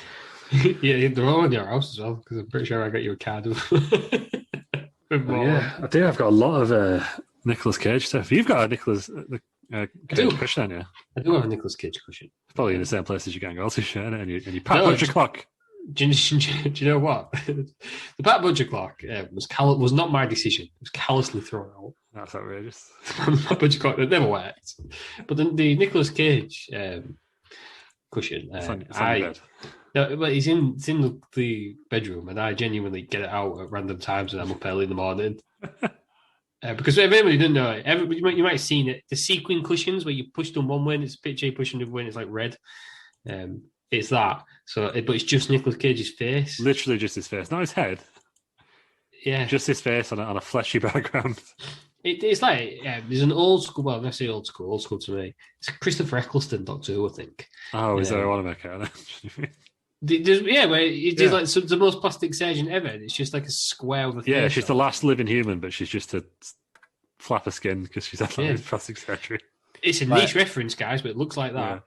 Yeah, they're all in your house as well because I'm pretty sure I got you a card of. Yeah, I do. I've got a lot of Nicolas Cage stuff. You've got a Nicolas Cage cushion, haven't you? I do have a Nicolas Cage cushion. It's probably in the same place as your Gang Olsen shirt, and you Pat Butcher clock. Do you know what? The Pat Butcher clock was not my decision. It was callously thrown out. That's outrageous. Pat Butcher clock, it never worked. But the Nicolas Cage cushion, it's on your bed. No, but it's in the bedroom, and I genuinely get it out at random times when I'm up early in the morning. Because everybody didn't know it. You might have seen it. The sequin cushions where you push them one way and it's a picture, you push them the other way and it's like red. It's that. But it's just Nicolas Cage's face. Literally just his face, not his head. Yeah, just his face on a fleshy background. It's like there's an old school. Well, let's say old school to me. It's Christopher Eccleston, Doctor Who, I think. Oh, is there a Wanamaker? Where it's like the most plastic surgeon ever. It's just like a square of a face. Yeah, she's the last living human, but she's just a flap of skin because she's had plastic surgery. It's a niche reference, guys, but it looks like that.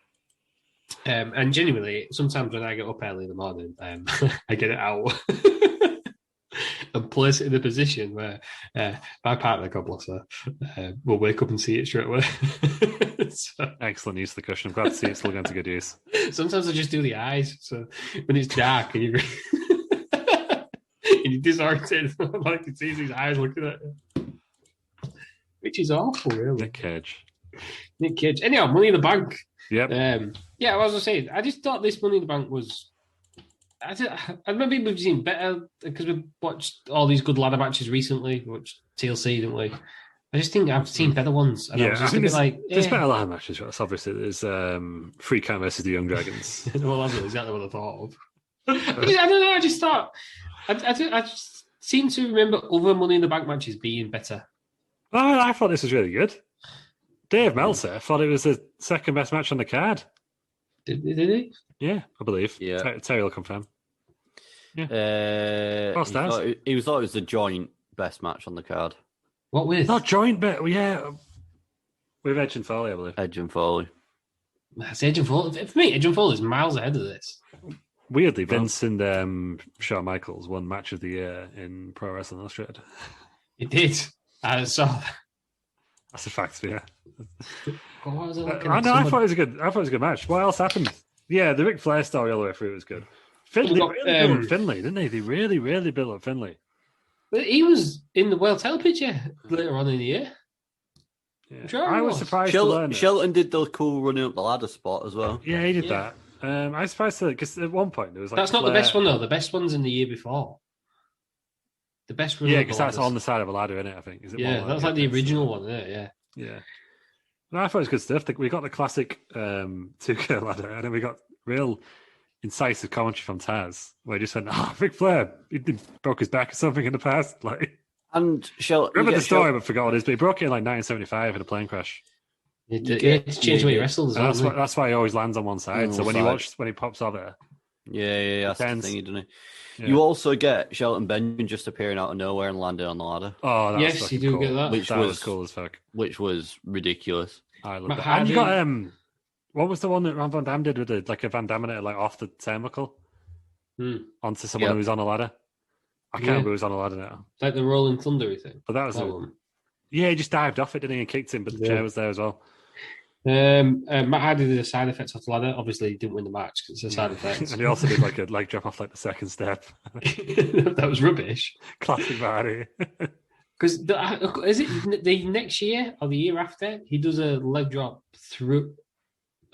Yeah. And genuinely, sometimes when I get up early in the morning, I get it out and place it in a position where my partner, God bless her, will wake up and see it straight away. Excellent use of the cushion. I'm glad to see it's still going to good use. Sometimes I just do the eyes. So when it's dark and you're disoriented, like you see these eyes looking at you, which is awful, really. Nick Cage. Anyhow, Money in the Bank. Yep. I was saying, I just thought this Money in the Bank was. I remember we've seen better because we've watched all these good ladder matches recently. We watched TLC, didn't we? I just think I've seen better ones. And I think there's better ladder matches. Right? Obviously, there's Free Count versus the Young Dragons. Well, that's exactly what I thought of. I don't know. I just thought I just seem to remember other Money in the Bank matches being better. Oh, I thought this was really good. Dave Meltzer thought it was the second best match on the card. Did he? Yeah, I believe. Yeah. Terry will confirm. Yeah. He thought it was the joint best match on the card. What with? Not joint, but with Edge and Foley, I believe. Edge and Foley. That's Edge and Foley. For me, Edge and Foley is miles ahead of this. Weirdly, Vince and Shawn Michaels won Match of the Year in Pro Wrestling Illustrated. It did. I saw that. That's a fact, yeah. I thought it was a good match. What else happened? Yeah, the Ric Flair story all the way through was good. Finley built up Finley, didn't they? They really, really built up Finley. But he was in the world title picture later on in the year. Yeah. Sure I was surprised to learn Shelton did the cool running up the ladder spot as well. Yeah, he did that. I was surprised because at one point there was like that's not the best one though. The best one's in the year before. The best run. Yeah, because that's on the side of a ladder, isn't it? I think. That's like the original one, isn't it? Yeah. No, I thought it was good stuff. We got the classic 2K ladder, and then we got real incisive commentary from Taz, where he just went, Ric Flair, he broke his back or something in the past. And remember the story, but forgot what it is, but he broke it in 1975 in a plane crash. It's changed the way he wrestles. That's why he always lands on one side. So when he pops over, Yeah, that's the thing, doesn't it? Yeah. You also get Shelton Benjamin just appearing out of nowhere and landing on the ladder. Oh, yes, you do cool. get that. Which was cool as fuck. Which was ridiculous. I love that. And you got what was the one that Van Damme did with a Van Damme like off the turnbuckle onto someone who was on a ladder? I can't remember who was on a ladder now. Like the Rolling Thunder thing. But that was one. Yeah, he just dived off it, didn't he, and kicked him, but the chair was there as well. Matt Hardy did a side effect off the ladder. Obviously, he didn't win the match because it's a side effect. And he also did like a leg drop off like the second step. That was rubbish. Classic Hardy. Because is it the next year or the year after he does a leg drop through?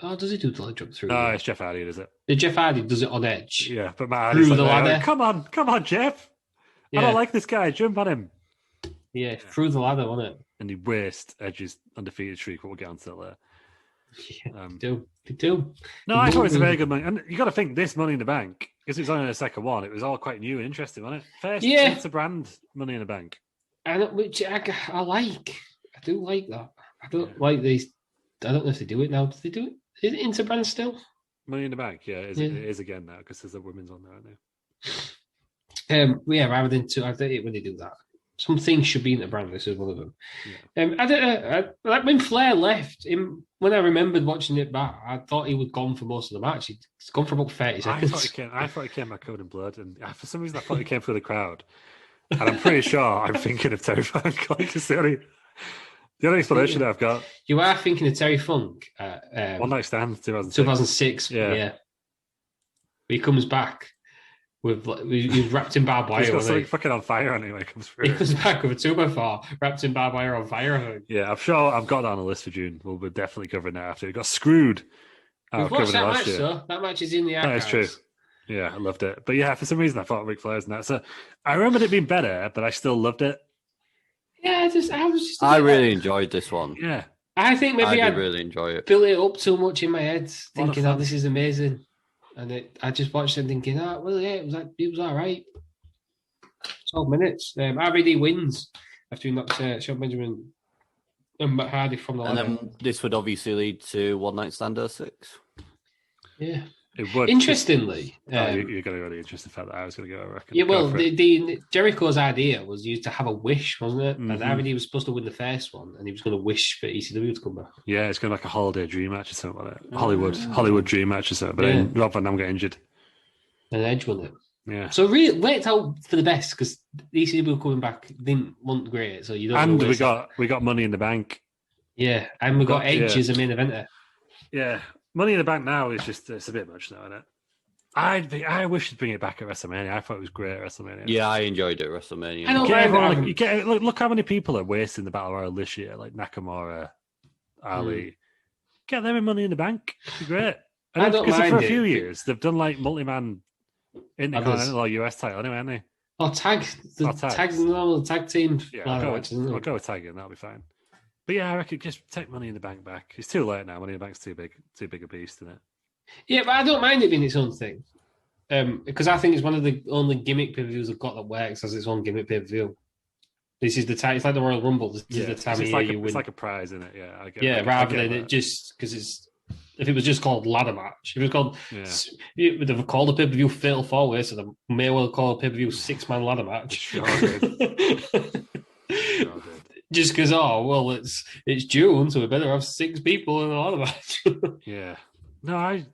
Oh, does he do the leg drop through? No, it's Jeff Hardy, does it? Jeff Hardy does it on Edge. Yeah, but Matt Hardy's through the ladder. Come on, Jeff. I don't like this guy. Jump on him. Yeah, through the ladder, wasn't it? And he wastes Edge's undefeated streak. We'll get onto that later. Yeah, they do. No, I thought it was a very good money. And you got to think this Money in the Bank, because it was only the second one, it was all quite new and interesting, wasn't it? First, it's a brand Money in the Bank. Which I like. I do like that. I don't like these. I don't know if they do it now. Do they do it? Is it Interbrand still? Money in the Bank, yeah, it is again now because there's the women's on there, aren't there? Rather than I don't hate when they do that. Some things should be Interbrand. This is one of them. Yeah. I don't know. Like when Flair left, when I remembered watching it back, I thought he was gone for most of the match. He's gone for about 30 seconds. I thought he came back covered in blood, and for some reason I thought he came through the crowd. And I'm pretty sure I'm thinking of Terry Funk. Like, the only explanation I've got. You are thinking of Terry Funk. One Night Stand, 2006. Yeah. He comes back with he's wrapped in barbed wire. He's got something fucking on fire on him when he comes through. He comes back with a 2x4 wrapped in barbed wire on fire. Yeah, I'm sure I've got that on the list for June. We'll be definitely covering that after. He got screwed. We've watched that match, though. That match is in the archives. That is true. Yeah, I loved it. But yeah, for some reason I thought Ric Flair's and that. So I remembered it being better, but I still loved it. Yeah, I was just. I really enjoyed this one. Yeah, I think maybe I really enjoy it. Built it up too much in my head, thinking, "Oh, this is amazing," and I just watched it thinking, "Oh, well, yeah, it was all right." 12 minutes. RVD wins after he knocks Shelton Benjamin and Matt Hardy from the ladder. And then this would obviously lead to One Night Stand 06. Yeah. It would. Interestingly, you're going to go the interesting fact that I was going to go. I reckon. Yeah, well, the Jericho's idea was used to have a wish, wasn't it? Mm-hmm. And RVD was supposed to win the first one, and he was going to wish for ECW to come back. Yeah, it's going to be like a holiday dream match or something like that. Hollywood dream match or something. But then Rob Van Dam got injured, and Edge won it. Yeah. So really, wait out for the best because ECW coming back didn't want great. So you don't. And we got Money in the Bank. Yeah, and we got Edge as a main eventer. Yeah. Money in the Bank now is just it's a bit much now, isn't it? I wish they'd bring it back at WrestleMania. I thought it was great at WrestleMania. Yeah, I enjoyed it at WrestleMania. Look how many people are wasting the Battle Royal this year, like Nakamura, Ali. Get them in Money in the Bank. It'd be great. And because for a few years they've done like multi-man Intercontinental or US title anyway, haven't they? Or tag team. Yeah, I'll go with tag in. That'll be fine. But yeah, I reckon just take Money in the Bank back. It's too late now. Money in the Bank's too big a beast, isn't it? Yeah, but I don't mind it being its own thing. Because I think it's one of the only gimmick pay-per-views I've got that works as its own gimmick pay-per-view. This is the time. It's like the Royal Rumble. This is the time of year you win. It's like a prize, isn't it? Yeah, rather than it just because it's. If it was just called ladder match, if it was called, it would have called the pay-per-view Fatal 4-Way, so they may well call a pay-per-view 6-man ladder match. Sure did. Just because, it's June, so we better have 6 people in a ladder match. Yeah. No, I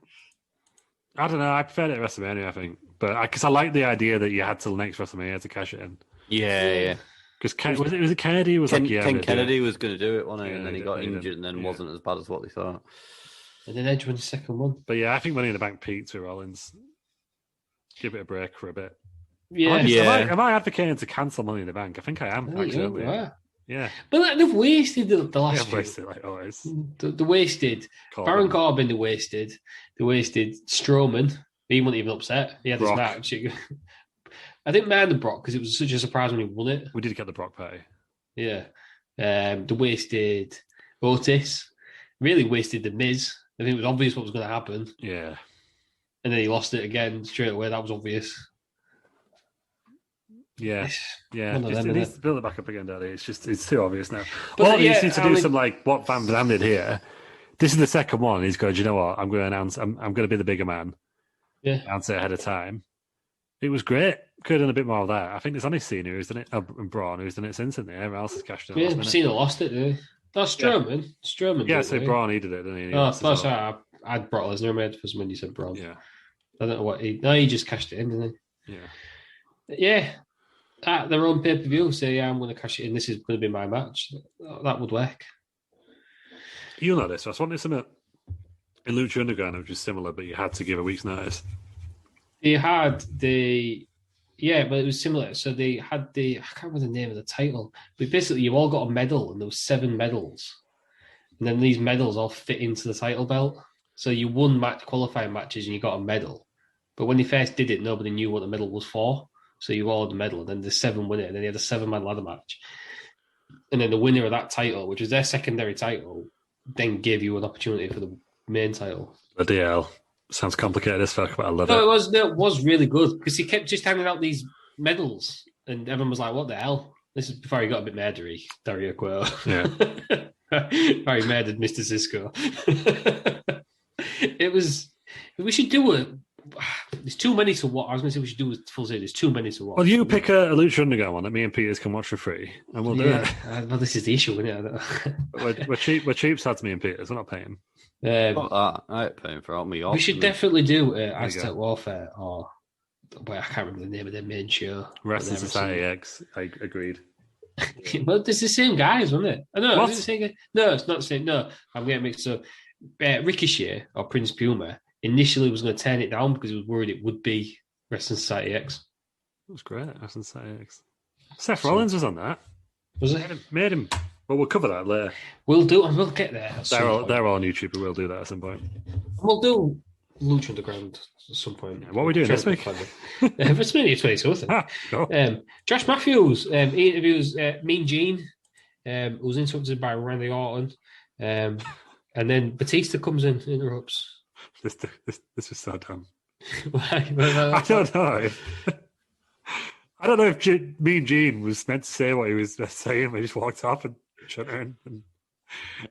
don't know. I preferred it at WrestleMania, I think. But because I like the idea that you had till next WrestleMania to cash it in. Yeah. Because was it Kennedy? Ken Kennedy was going to do it, wasn't he? And then he got injured and then wasn't as bad as what they thought. And then Edge won the second one. But yeah, I think Money in the Bank peaked with Rollins. Give it a break for a bit. Yeah. Am I advocating to cancel Money in the Bank? I think I am, actually. Yeah. But they've wasted the last few. Wasted, like always. They wasted Baron Corbin, they wasted Strowman. He wasn't even upset. He had Brock. This match. I think man the Brock because it was such a surprise when he won it. We did get the Brock party. Yeah. They wasted Otis. Really wasted the Miz. I think it was obvious what was going to happen. Yeah. And then he lost it again straight away. That was obvious. Yeah. It needs to build it back up again, Daddy. It's too obvious now. Well, he needs to do some like what Van Dam did here. This is the second one. He's going, do you know what? I'm going to announce I'm going to be the bigger man. answer ahead of time. It was great. Could have done a bit more of that. I think there's only Cena who's done it, and Braun who's done it since, isn't there? Everyone else has cashed in. Yeah, Cena lost it, didn't he? That's Strowman. Strowman. Yeah, so Braun, he did it, didn't he? Oh, that's right. I had Brock Lesnar made for when you said Braun. Yeah. I don't know what he... No, he just cashed it in, didn't he? Yeah. Yeah. At their own pay-per-view, say, I'm going to cash it in. This is going to be my match. That would work. You know this. I wanted something in Lucha Underground, which is similar, but you had to give a week's notice. They had the... Yeah, but it was similar. So they had the... I can't remember the name of the title. But basically, you all got a medal, and there was 7 medals. And then these medals all fit into the title belt. So you won qualifying matches, and you got a medal. But when they first did it, nobody knew what the medal was for. So you all had the medal, and then the 7 win it, and then they had a 7-man ladder match. And then the winner of that title, which was their secondary title, then gave you an opportunity for the main title. Bloody hell. Sounds complicated as fuck, but I love it. It was really good, because he kept just handing out these medals, and everyone was like, what the hell? This is before he got a bit murdery, Dario Cueto. Yeah. Before he murdered Mr. Cisco. We should do it. There's too many to watch. I was going to say we should do a full series. There's too many to watch. Well, you pick a Lucha Underground one that me and Peters can watch for free, and we'll do it. Well, this is the issue, isn't it? We're cheap. We're cheap, sad to me and Peters. We're not paying. I ain't paying for it. We should definitely do Aztec Warfare, or I can't remember the name of their main show. Wrestling Society X. I agreed. Well, it's the same guys, isn't it? No, it's the same guy. No, it's not the same. No, I'm getting mixed up. Ricochet or Prince Puma initially was going to turn it down because he was worried it would be Wrestling Society X. That was great, Wrestling Society X. Seth Rollins was on that. Was it? Made him. Well, we'll cover that later. We'll get there. They're all on YouTube, but we'll do that at some point. We'll do Lucha Underground at some point. Yeah, what are we doing this week? WrestleMania 22, I think. Josh Matthews, he interviews Mean Gene, who was interrupted by Randy Orton. And then Batista comes in, interrupts. This is so dumb. I don't know. I don't know if Mean Gene was meant to say what he was saying, but he just walked off and shut her in. And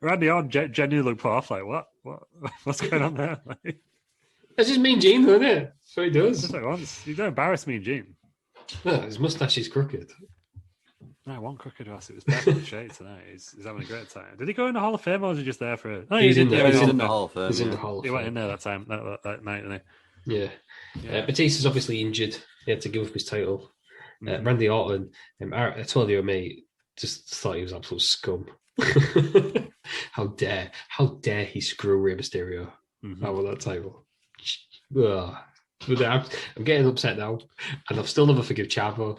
Randy Orton genuinely looked off, like, what's going on there? That's just Mean Gene, isn't it? That's what he does. Just like once. You don't embarrass Mean Gene. No, his mustache is crooked. No, one crooked ass. It was perfect shape tonight. He's having a great time. Did he go in the Hall of Fame or was he just there for it? No, he's in the Hall of Fame. He's in the Hall of Fame. He went in there that time, that night, didn't he? Yeah. Batista's obviously injured. He had to give up his title. Randy Orton, I told you, mate, just thought he was absolute scum. How dare he screw Rey Mysterio out of that title? I'm getting upset now, and I've still never forgive Chavo.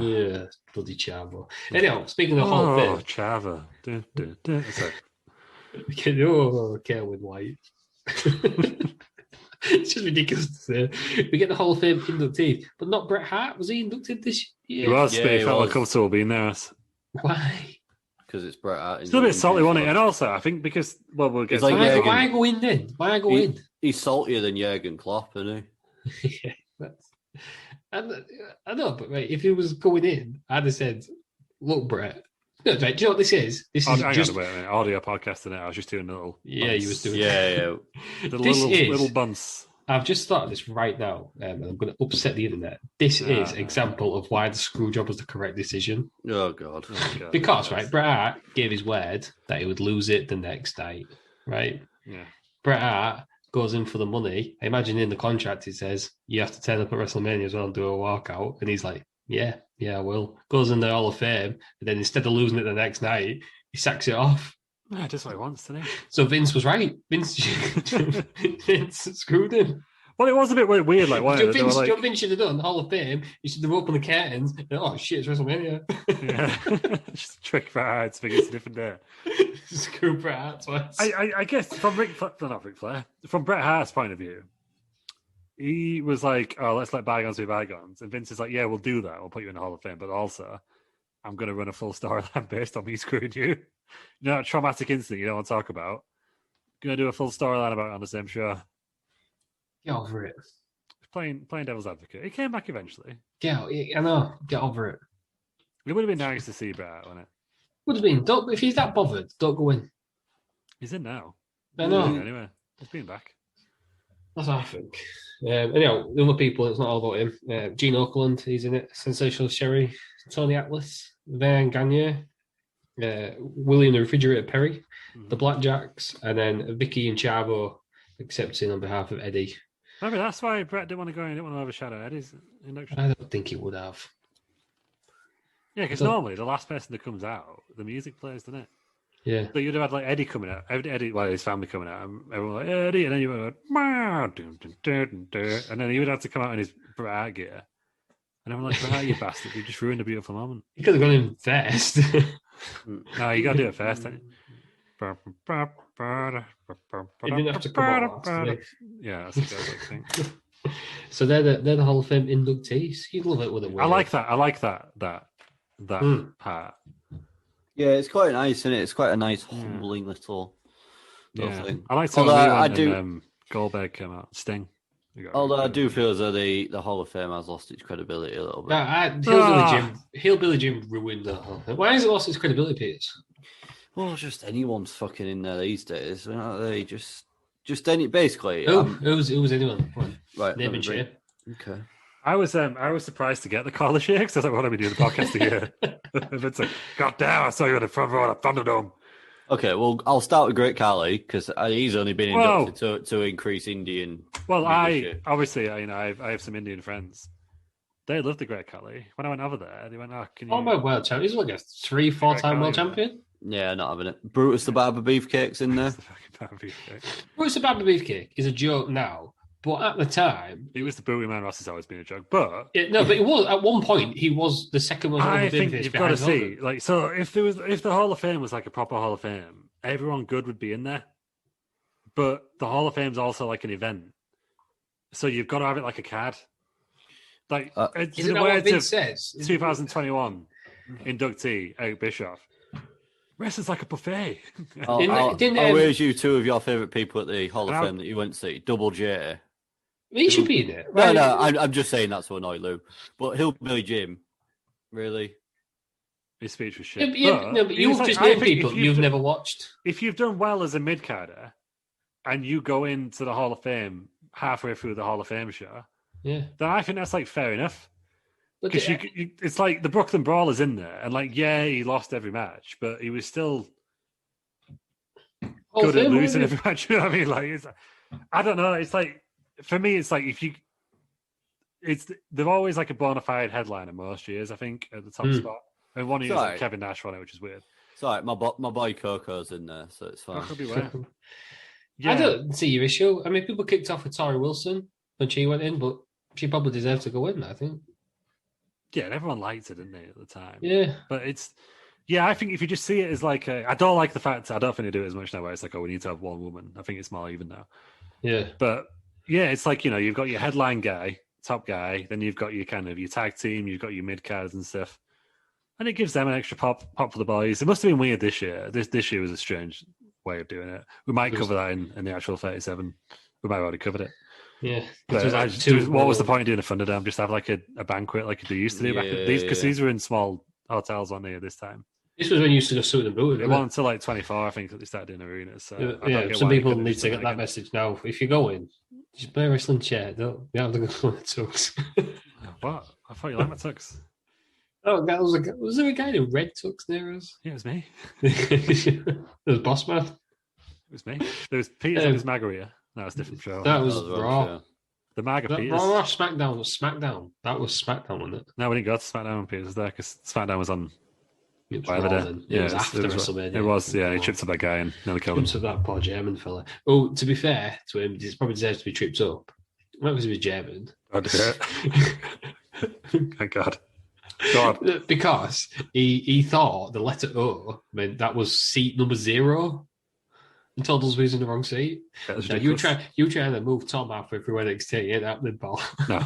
Yeah, bloody Chavo. Anyhow, speaking of Hall of Fame, Chavo. Kerwin White. It's just ridiculous to say. We get the Hall of Fame inductees, but not Bret Hart. Was he inducted this year? He was, but he felt uncomfortable being there. Why? Because it's Bret Hart. It's a little bit salty, wasn't it? And also, I think because, we'll get why go in then? Why go in? He's saltier than Jurgen Klopp, isn't he? I know, but right, if he was going in, I'd have said, look, Bret. No, right, do you know what this is? This is just wait a minute. Audio podcast in it. I was just doing a little. Yeah, you was doing. Yeah. little bunts. I've just thought of this right now, and I'm going to upset the internet. This is example of why the screw job was the correct decision. Oh God! Because right, Bret Hart gave his word that he would lose it the next night. Right? Yeah. Bret Hart goes in for the money. I imagine in the contract it says you have to turn up at WrestleMania as well and do a walkout, and he's like, Yeah, I will. Goes in the Hall of Fame, and then instead of losing it the next night, he sacks it off. Yeah, just what he wants, doesn't he? So Vince was right. Vince screwed him. Well, it was a bit weird. Like, why? Vince should have done the Hall of Fame. He should have opened the curtains. And, oh shit, it's WrestleMania. Yeah, just trick Bret Hart to think it's a different day. Screw Bret Hart twice. I guess from from Bret Hart's point of view, he was like, "Oh, let's let bygones be bygones," and Vince is like, "Yeah, we'll do that. We'll put you in the Hall of Fame, but also, I'm going to run a full storyline based on me screwing you. You know, that traumatic incident you don't want to talk about. Going to do a full storyline about it on the same show. Get over it. Playing devil's advocate. He came back eventually. I know. Get over it. It would have been nice to see Bret, wouldn't it? Would have been. If he's that bothered, don't go in. He's in now. I know. Anyway, he's been back. That's what I think. Anyhow, the other people, it's not all about him. Gene Okerlund, he's in it. Sensational Sherry, Tony Atlas, Van Gagne, William the Refrigerator Perry, the Blackjacks, and then Vicky and Chavo accepting on behalf of Eddie. Maybe that's why Brett didn't want to go in. He didn't want to overshadow Eddie's induction. I don't think he would have. Yeah, because normally the last person that comes out, the music plays, doesn't it? Yeah. But you'd have had like Eddie coming out, Eddie, well, his family coming out, and everyone like Eddie, and then you went, and then he would have to come out in his Bret gear, and I'm like, Bret, you bastard, you just ruined a beautiful moment. You could have gone in first. No, you got to do it first. Don't you? He didn't have to come out last. Yeah, that's a good thing. So they're the Hall of Fame inductees. You'd love it with a word. I like that part. Yeah, it's quite nice, isn't it? It's quite a nice, humbling little thing. I like when Goldberg came out. Sting. Although I do feel as though the Hall of Fame has lost its credibility a little bit. Hillbilly Jim ruined the Hall of Fame. Why has it lost its credibility, Peters? Well, just anyone's fucking in there these days. Aren't they just any basically. Who's anyone? Right, name and share. Okay. I was surprised to get the collar shake because I thought, what are we doing the podcast again? It's like, God damn, I saw you in the front row of Thunderdome. Okay, well, I'll start with Great Khali because he's only been inducted to increase Indian. Well, I have some Indian friends. They love the Great Khali. When I went over there, they went, "Can you?" Oh my world champion! He's like a 3-4 time world champion. Yeah, not having it. Brutus the Barber Beefcake's in there. Brutus the Barber Beefcake is a joke now. But at the time, it was the Booty Man. Ross has always been a joke, but but it was at one point. He was the second one. I think you've got to see, like, so if the Hall of Fame was like a proper Hall of Fame, everyone good would be in there. But the Hall of Fame is also like an event, so you've got to have it like a card. Like, in the words of says 2021 inductee Eric Bischoff. Wrestling's like a buffet. I'll raise you two of your favourite people at the Hall of Fame that you went to see. Double J. He should be in it. Right? No, I'm just saying that to annoy Lou. But Hillbilly Jim, really? His speech was shit. But you've just named people you've never watched. If you've done well as a mid-carder and you go into the Hall of Fame halfway through the Hall of Fame show, then I think that's like fair enough. Because it's like the Brooklyn Brawler's in there, and like, yeah, he lost every match, but he was still good at losing every match. You know what I mean? Like, I don't know. It's like, for me, it's like they're always like a bona fide headliner most years, I think, at the top spot. And one year is like Kevin Nash on it, which is weird. It's all right. My boy Coco's in there, so it's fine. Could be weird. I don't see your issue. I mean, people kicked off with Tori Wilson when she went in, but she probably deserved to go in, I think. Yeah, and everyone liked it, didn't they, at the time? Yeah. But I think if you just see it as like I don't like the fact, I don't think they do it as much now where it's like, we need to have one woman. I think it's more even now. Yeah. But yeah, it's like, you've got your headline guy, top guy, then you've got your kind of your tag team, you've got your mid-cards and stuff. And it gives them an extra pop for the boys. It must have been weird this year. This year was a strange way of doing it. We might cover that in the actual 37. We might have already covered it. Yeah. What was the point of doing a Thunderdome? Just have like a banquet like they used to do back in these, because these were in small hotels on here this time. This was when you used to go suit and boot. It wasn't until like 24, I think, that they started doing arenas. So some people need to get that message now. If you go in, just buy a wrestling chair. You have to go on the tux. What? I thought you liked my tux. Oh, was there a guy in red tux near us? Yeah, it was me. It was Boss Man. It was me. There was Peter and his Margarita. No, it's a different show. That was Raw. The Marga Peters. Raw SmackDown was SmackDown. That was SmackDown, wasn't it? No, we didn't go to SmackDown when Peters was there because SmackDown was on. It was after WrestleMania. It was, yeah. He tripped up that guy and nearly killed him. Tripped up that poor German fella. Oh, to be fair to him, he probably deserves to be tripped up. Not because he was German. I did. Thank God. God. Because he thought the letter O meant that was seat number 0. And told us we was in the wrong seat. You trying to move Tom halfway through NXT. It ain't happening, pal. No.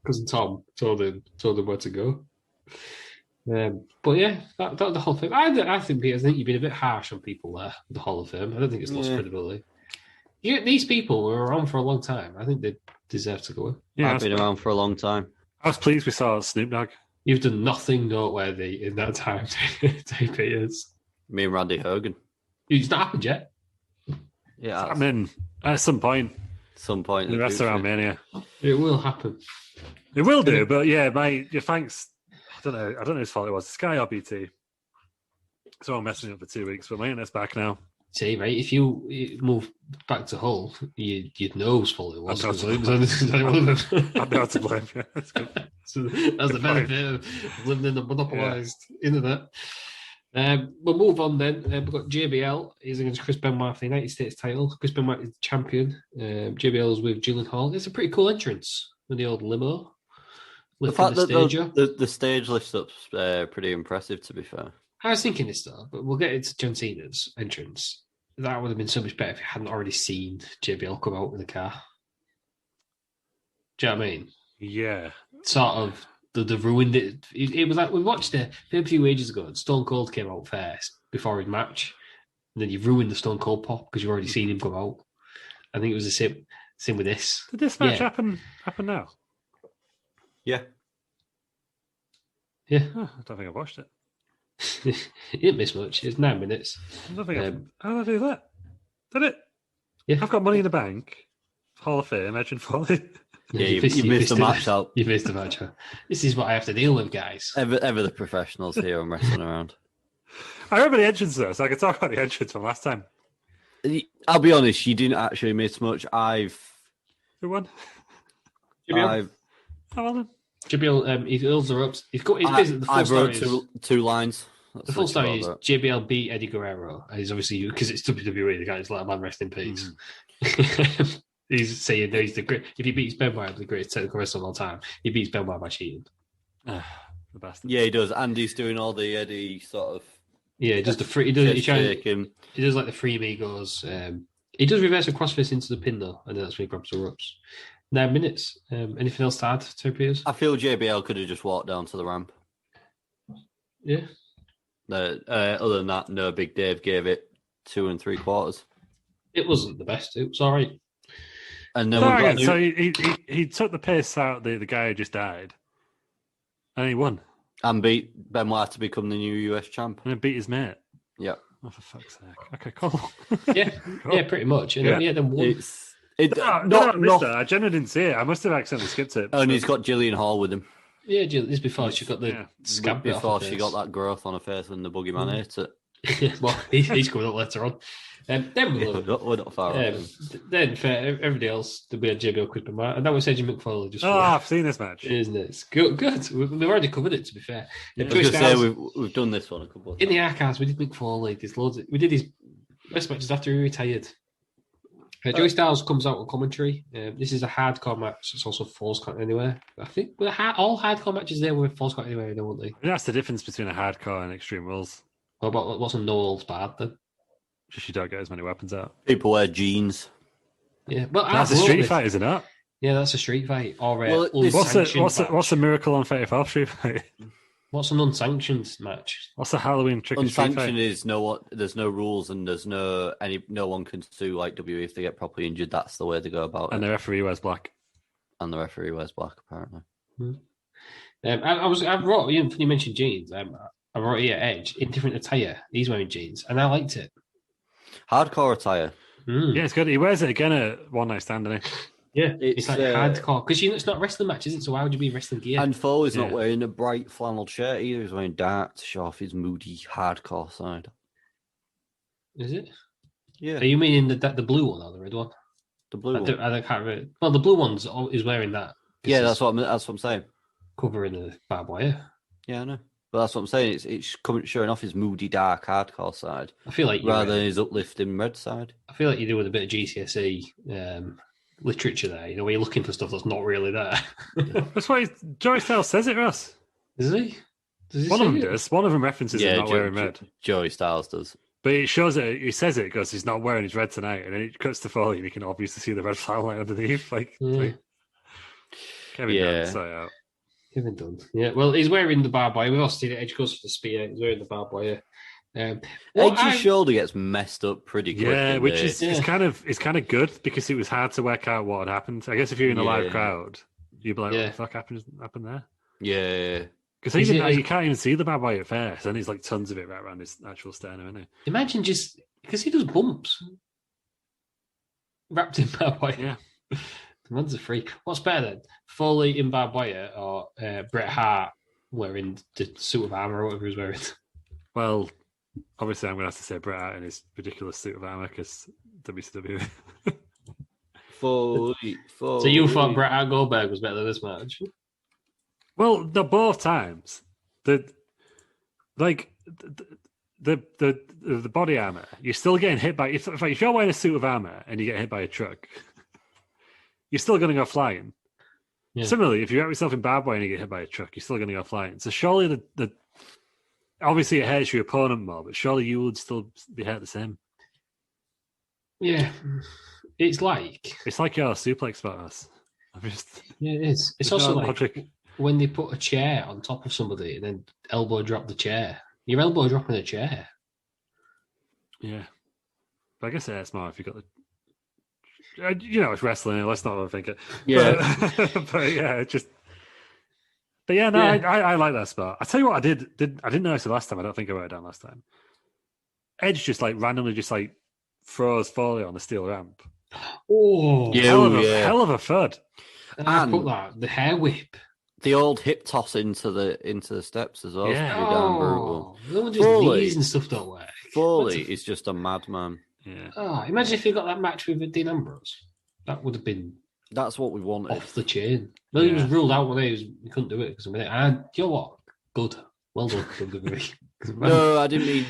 Because Tom told him where to go. But yeah, that the whole thing. I think you've been a bit harsh on people there, the Hall of Fame. I don't think it's lost credibility. These people were around for a long time. I think they deserve to go in. Yeah, I've been around for a long time. I was pleased we saw Snoop Dogg. You've done nothing noteworthy in that time, Dave Peters. Me and Randy Hogan. It's not happened yet. Yeah, I mean, at some point. some point. The rest around Mania. It will happen. It will do, but yeah, your thanks. I don't know whose fault it was. Sky or BT. So I'm messing up for 2 weeks, but my internet's back now. See, right, if you move back to Hull, you'd know whose fault it was. I'd know to blame. Yeah, that's good. So that's the benefit of living in a monopolised internet. We'll move on then. We've got JBL. He's against Chris Benoit for the United States title. Chris Benoit is the champion. JBL is with Gyllenhaal Hall. It's a pretty cool entrance with the old limo. The fact that the stage lift up's pretty impressive, to be fair. I was thinking this though, but we'll get into John Cena's entrance. That would have been so much better if you hadn't already seen JBL come out with a car. Do you know what I mean? Yeah. Sort of, they ruined it. It was like, we watched it a few ages ago, and Stone Cold came out first before his match. And then you ruined the Stone Cold pop because you've already seen him come out. I think it was the same with this. Did this match happen now? Yeah. Yeah. Oh, I don't think I've watched it. You didn't miss much. It's 9 minutes. I don't think how did I do that? Did it? Yeah. I've got Money in the Bank, Hall of Fame, Edge and Foley. Yeah, you missed the match out. You missed the match out. This is what I have to deal with, guys. Ever the professionals here on Wrestling Around. I remember the entrance though, so I could talk about the entrance from last time. I'll be honest, you didn't actually miss much. Who won? JBL. How well then? JBL, he builds her up. I wrote two lines. That's the full story is JBL beat Eddie Guerrero. And he's obviously, because it's WWE, the guy's like, man, rest in peace. He's saying that he's the great. If he beats Benoit, the greatest technical wrestler of all time, he beats Benoit by cheating. The bastard. Yeah, he does. And he's doing all the Eddie sort of. Yeah, he does the free. He does like the free amigos. He does reverse a crossface into the pin though, and then that's when he grabs the ropes. 9 minutes. Anything else to add, Terry? I feel JBL could have just walked down to the ramp. Yeah. Other than that, no. Big Dave gave it 2 3/4. It wasn't the best. It was all right. And then so he took the piss out the guy who just died, and he won. And beat Benoit to become the new US champ. And then beat his mate. Yeah. Oh, for fuck's sake. Okay, cool. Yeah, cool. Yeah, pretty much. And then won. I generally didn't see it. I must have accidentally skipped it. And he's got Gillian Hall with him. Yeah, this before she got the scab bit before she got that growth on her face when the boogeyman ate it. Yeah, well, he's coming up later on. Then we're not far off. Then for everybody else, we had JBL Chris Benoit, and that was Edge and Mick Foley. I've seen this match. Isn't it? It's good. We've already covered it, to be fair. Yeah. I was going to say, we've done this one a couple of times. In the archives, we did Mick Foley. We did his best matches after he retired. Joey Styles comes out on commentary. This is a hardcore match. It's also Falls Count Anywhere. I think all hardcore matches there were Falls Count Anywhere, don't they? That's the difference between a hardcore and Extreme Rules. What about what's a no holds barred then? Just you don't get as many weapons out. People wear jeans. Yeah, but that's a street fight, isn't it? Yeah, that's a street fight. Or what's the Miracle on 34th Street fight? What's an unsanctioned match? What's a Halloween trick or treat fight? Unsanctioned is there's no rules and there's no one can sue like WWE if they get properly injured. That's the way they go about it. And the referee wears black. And the referee wears black, apparently. I wrote, you mentioned jeans. I wrote here Edge in different attire. He's wearing jeans, and I liked it. Hardcore attire. Yeah, it's good. He wears it again at One Night Stand, doesn't he? Yeah, it's like hardcore because it's not a wrestling match, is it? So why would you be in wrestling gear? And Foley's not wearing a bright flannel shirt either. He's wearing dark to show off his moody hardcore side. Is it? Yeah. Are you meaning the blue one or the red one? The blue one. I can't remember. Well, the blue one's is wearing that. Yeah, that's what I'm saying. Covering the barbed wire. Yeah, I know. But that's what I'm saying. It's showing off his moody, dark, hardcore side. I feel like rather than his uplifting red side. I feel like you're doing a bit of GCSE literature there. You know, where you're looking for stuff that's not really there. That's why Joey Styles says it, Russ. Does he? One of them does. One of them references him not wearing red. Joey Styles does. But he shows it. He says it because he's not wearing his red tonight, and then it cuts to Foley, and you can obviously see the red flannel line underneath. Kevin Dunn, sorry out. Kevin Dunn. Yeah, well, he's wearing the barbed wire. We've all seen it. Edge goes for the spear. He's wearing the barbed wire. Edge's shoulder gets messed up pretty quick. Yeah, which is it's kind of good because it was hard to work out what had happened. I guess if you're in a live crowd, you'd be like, "What the fuck happened there?" Yeah, because you can't even see the barbed wire at first, and there's like tons of it right around his actual sternum, isn't it? Imagine just because he does bumps wrapped in barbed wire. Yeah, The man's a freak. What's better then? Foley in barbed wire or Bret Hart wearing the suit of armor or whatever he was wearing? Well, obviously, I'm going to have to say Bret Hart in his ridiculous suit of armor because WCW. Foley. So you thought Bret Hart Goldberg was better than this match? Well, they're both times. The body armor, you're still getting hit by. If you're wearing a suit of armor and you get hit by a truck, you're still going to go flying. Yeah. Similarly, if you wrap yourself in barbed wire and you get hit by a truck, you're still going to go flying. So surely obviously it hurts your opponent more, but surely you would still be hurt the same. Yeah, it's like your suplex bars. Yeah, it is. It's also like logic. When they put a chair on top of somebody and then elbow drop the chair. You're elbow dropping a chair. Yeah, but I guess it hurts more if you got the. It's wrestling. Let's not overthink it. Yeah, but yeah, it just. But yeah, no, yeah. I like that spot. I tell you what, I didn't notice it last time. I don't think I wrote it down last time. Edge just randomly throws Foley on the steel ramp. Oh, hell of a thud. And put that the hair whip. The old hip toss into the steps as well. Yeah. Foley knees and stuff don't work. Foley is just a madman. Yeah. Oh, imagine if he got that match with Dean Ambrose. That would have been. That's what we wanted. Off the chain. Well, he was ruled out when he couldn't do it because of it. And you know what? Good. Well done. No, I didn't mean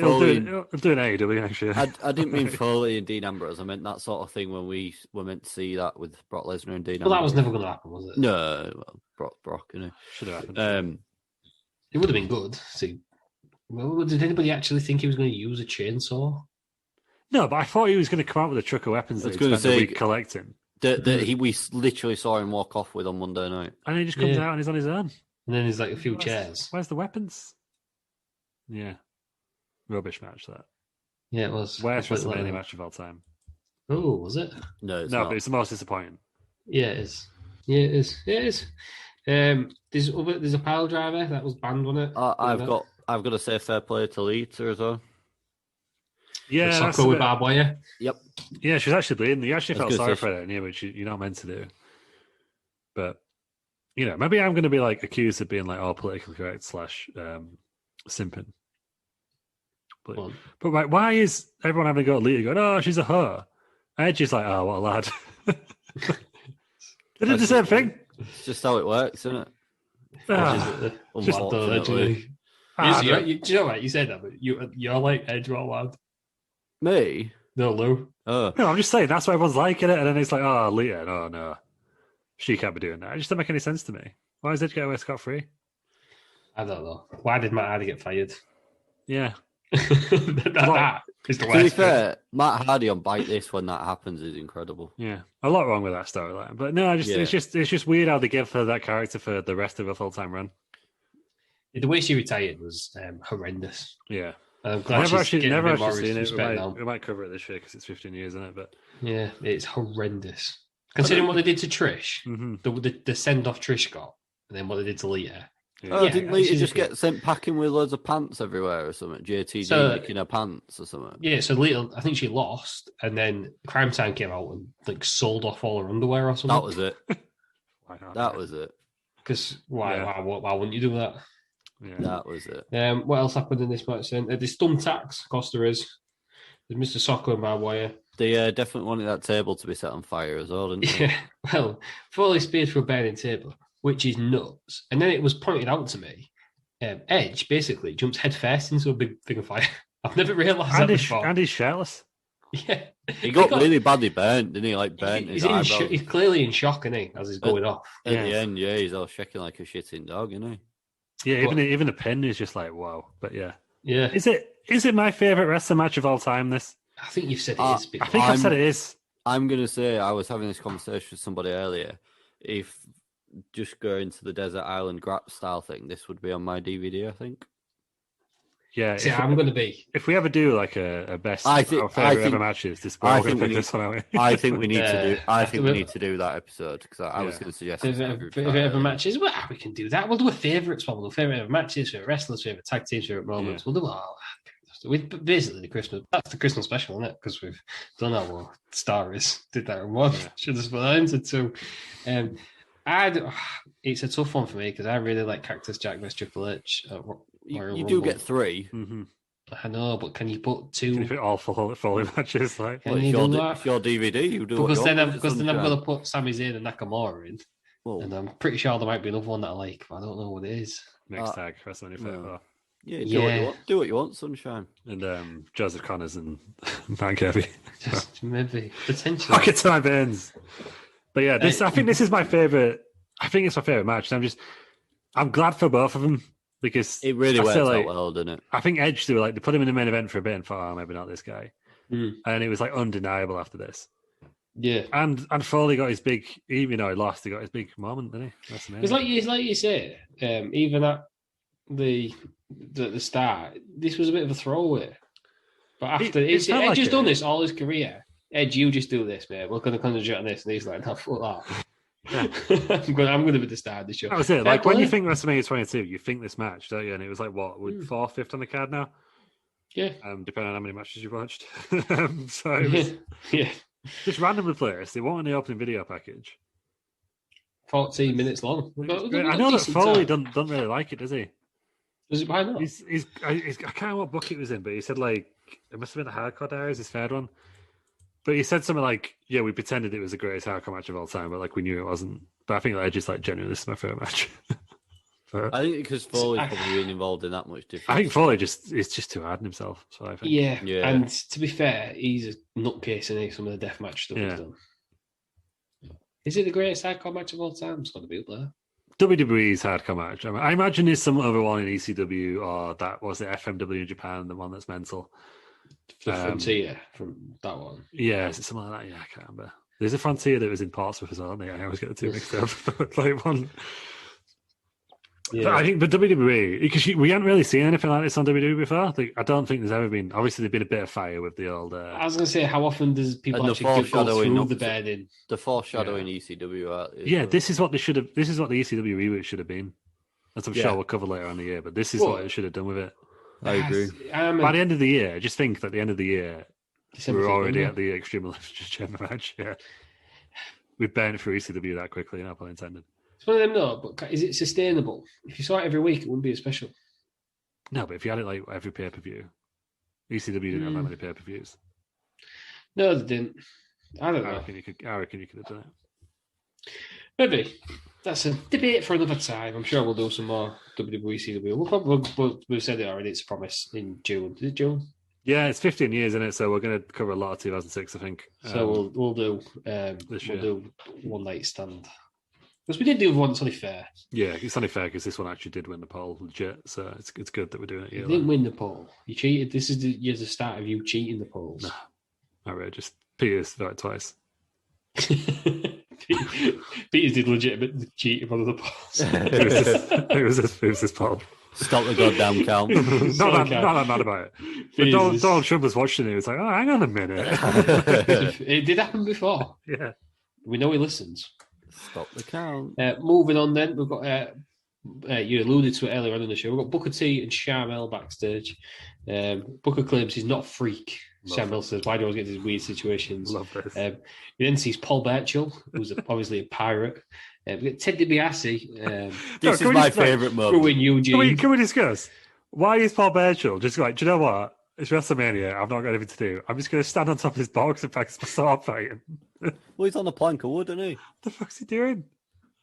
Foley. I'm doing AEW actually. I didn't mean Foley and Dean Ambrose. I meant that sort of thing when we were meant to see that with Brock Lesnar and Dean Ambrose. Well, that was never going to happen, was it? No, Brock, should have happened. It would have been good. See, well, did anybody actually think he was going to use a chainsaw? No, but I thought he was going to come out with a truck of weapons that he spent a week collecting. We literally saw him walk off with on Monday night. And he just comes out and he's on his own. And then there's a few chairs. Where's the weapons? Yeah. Rubbish match, that. Yeah, it was. Worst WrestleMania match of all time. Oh, was it? No, but it's the most disappointing. Yeah, it is. Yeah, it is. There's a pile driver that was banned on it. I've got to say fair play to Lita as well. Yeah, Soccer with barbed wire. Yep. Yeah, she was actually bleeding. You actually felt sorry for her, which you're not meant to do. But maybe I'm going to be accused of being all politically correct / simping. But why is everyone having a go at Lita going, oh, she's a hoe? Edge is like, oh, what a lad. They did the same thing. It's just how it works, isn't it? Unfortunately. Do you know what? You said that, but you're like Edge, what a lad. Me? No, Lew. Oh. No, I'm just saying, that's why everyone's liking it, and then it's like, oh, Lita, no. She can't be doing that. It just doesn't make any sense to me. Why does Edge get away scot-free? I don't know. Why did Matt Hardy get fired? Yeah. that is the worst. To be fair, Matt Hardy on Bite This when that happens is incredible. Yeah. A lot wrong with that storyline. But no, it's just weird how they give her that character for the rest of her full-time run. The way she retired was horrendous. Yeah. I've never actually seen it. We might cover it this year because it's 15 years, isn't it? But yeah, it's horrendous. Considering what they did to Trish, the send-off Trish got, and then what they did to Lita. Yeah. Didn't Lita just get sent packing with loads of pants everywhere or something? JTG licking her pants or something? Yeah, so Lita, I think she lost, and then Crime Time came out and sold off all her underwear or something. That was it. Why not? That was it. Because why wouldn't you do that? Yeah. That was it. What else happened in this match then? There's thumbtacks, Costa is. There's Mr. Soccer and barbed wire. They definitely wanted that table to be set on fire as well, didn't they? Yeah, well, Foley speared through a burning table, which is nuts. And then it was pointed out to me, Edge basically jumps headfirst into a big thing of fire. I've never realised that before. And he's shirtless. Yeah. He got really badly burnt, didn't he? Burnt his eyebrows. He's clearly in shock, isn't he, as he's going off. At the end, he's all shaking like a shitting dog, isn't he? Yeah, even the pin is just like, wow. But yeah. Yeah. Is it my favourite wrestling match of all time, this? I think you've said it is. I think I've said it is. I'm going to say, I was having this conversation with somebody earlier. If just going to the Desert Island Grap style thing, this would be on my DVD, I think. Yeah, I'm going to be. If we ever do a best our favourite ever matches, this we're going to pick this one out. I think we need to do. I think we need to do that episode because I was going to suggest favourite ever matches. Well, we can do that. We'll do a favourites one. We'll do favourite ever matches, favourite wrestlers, favourite tag teams, favourite moments. We'll do all that. Basically, that's the Christmas special, isn't it? Because we've done our Star is did that in one. Yeah. Should have split that into two. It's a tough one for me because I really like Cactus Jack vs Triple H. You do get 3. Mm-hmm. I know, but can you put 2? Can you put all Foley matches? Like, if you're DVD, you do. Because then I'm going to put Sami Zayn and Nakamura in, and I'm pretty sure there might be another one that I like, but I don't know what it is. Next tag, WrestleMania 34. Yeah, do what you want, Sunshine. And Joseph Connors and Van Kirby. Just maybe potentially. Pocket time ends. But yeah, I think this is my favorite. I think it's my favorite match. I'm glad for both of them. Because it really worked out well, didn't it? I think Edge, they put him in the main event for a bit and thought, maybe not this guy. And it was like undeniable after this. Yeah. And Foley got his big, even though he lost, he got his big moment, didn't he? It's like you say, even at the start, this was a bit of a throwaway. But after Edge has done this all his career. Edge, you just do this, mate. We're going to concentrate on this. And he's like, no, fuck that. Yeah. I'm going to be the star of the show. That was it. Like when you think WrestleMania 22, you think this match, don't you? And it was like what, 4th, 5th on the card now? Yeah. Depending on how many matches you watched. So it was just randomly placed. They weren't in the opening video package. 14 minutes long. I know that Foley doesn't really like it, does he? Does it? Why not? I can't remember what book it was in, but he said like it must have been the Hardcore Diaries, his third one. But he said something like, "Yeah, we pretended it was the greatest hardcore match of all time, but like we knew it wasn't." But I think Edge is like genuinely, this is my favorite match. I think because Foley's probably been involved in that much difference. I think Foley is just too hard on himself. So I think. Yeah. And to be fair, he's a nutcase in some of the deathmatch stuff he's done. Is it the greatest hardcore match of all time? It's got to be up there. WWE's hardcore match. I imagine there's some other one in ECW or that was the FMW in Japan, the one that's mental. The Frontier from that one. Yeah, is it something like that? Yeah, I can't remember. There's a Frontier that was in Portsmouth as well. I always get the two mixed up. Like one. Yeah. But I think, WWE, because we haven't really seen anything like this on WWE before. I don't think there's ever been. Obviously, there's been a bit of fire with the old. I was going to say, how often does people actually go through the bedding? The foreshadowing ECW. Yeah, this is what they should have. This is what the ECW reboot should have been. As I'm sure we'll cover later on the year. But this is what it should have done with it. I agree. By the end of the year, just think that at the end of the year, we're already at the Extreme Elimination Chamber match. Yeah, we burned through ECW that quickly, no pun intended. It's one of them, though. But is it sustainable? If you saw it every week, it wouldn't be a special. No, but if you had it like every pay per view, ECW didn't have that many pay per views. No, they didn't. I don't know. I reckon you could have done it. Maybe. That's a debate for another time. I'm sure we'll do some more WWE, CW. We've said it already. It's a promise in June. Is it June? Yeah, it's 15 years in it, so we're going to cover a lot of 2006, I think. So we'll do One Night Stand. Because we did do one that's only fair. Yeah, it's only fair because this one actually did win the poll, legit. So it's good that we're doing it. You didn't win the poll. You cheated. This is the start of you cheating the polls. No, outrageous. Peter's done it twice. Peters did legitimate cheating on the polls. It was this poll. Stop the goddamn count. not that mad about it. But Donald Trump was watching it. He was like, "Oh, hang on a minute." It did happen before. Yeah, we know he listens. Stop the count. Moving on, then we've got. You alluded to it earlier on in the show. We've got Booker T and Sharmell backstage. Booker claims he's not a freak. Sharmell says, "Why do I always get these weird situations?" Love this. He then sees Paul Burchill, who's obviously a pirate. We get Ted DiBiase. This is my favourite moment. Eugene. Can we discuss why is Paul Burchill just like? Do you know what? It's WrestleMania. I've not got anything to do. I'm just going to stand on top of his box and practice my sword fighting. Well, he's on the plank of wood, isn't he? What the fuck's he doing?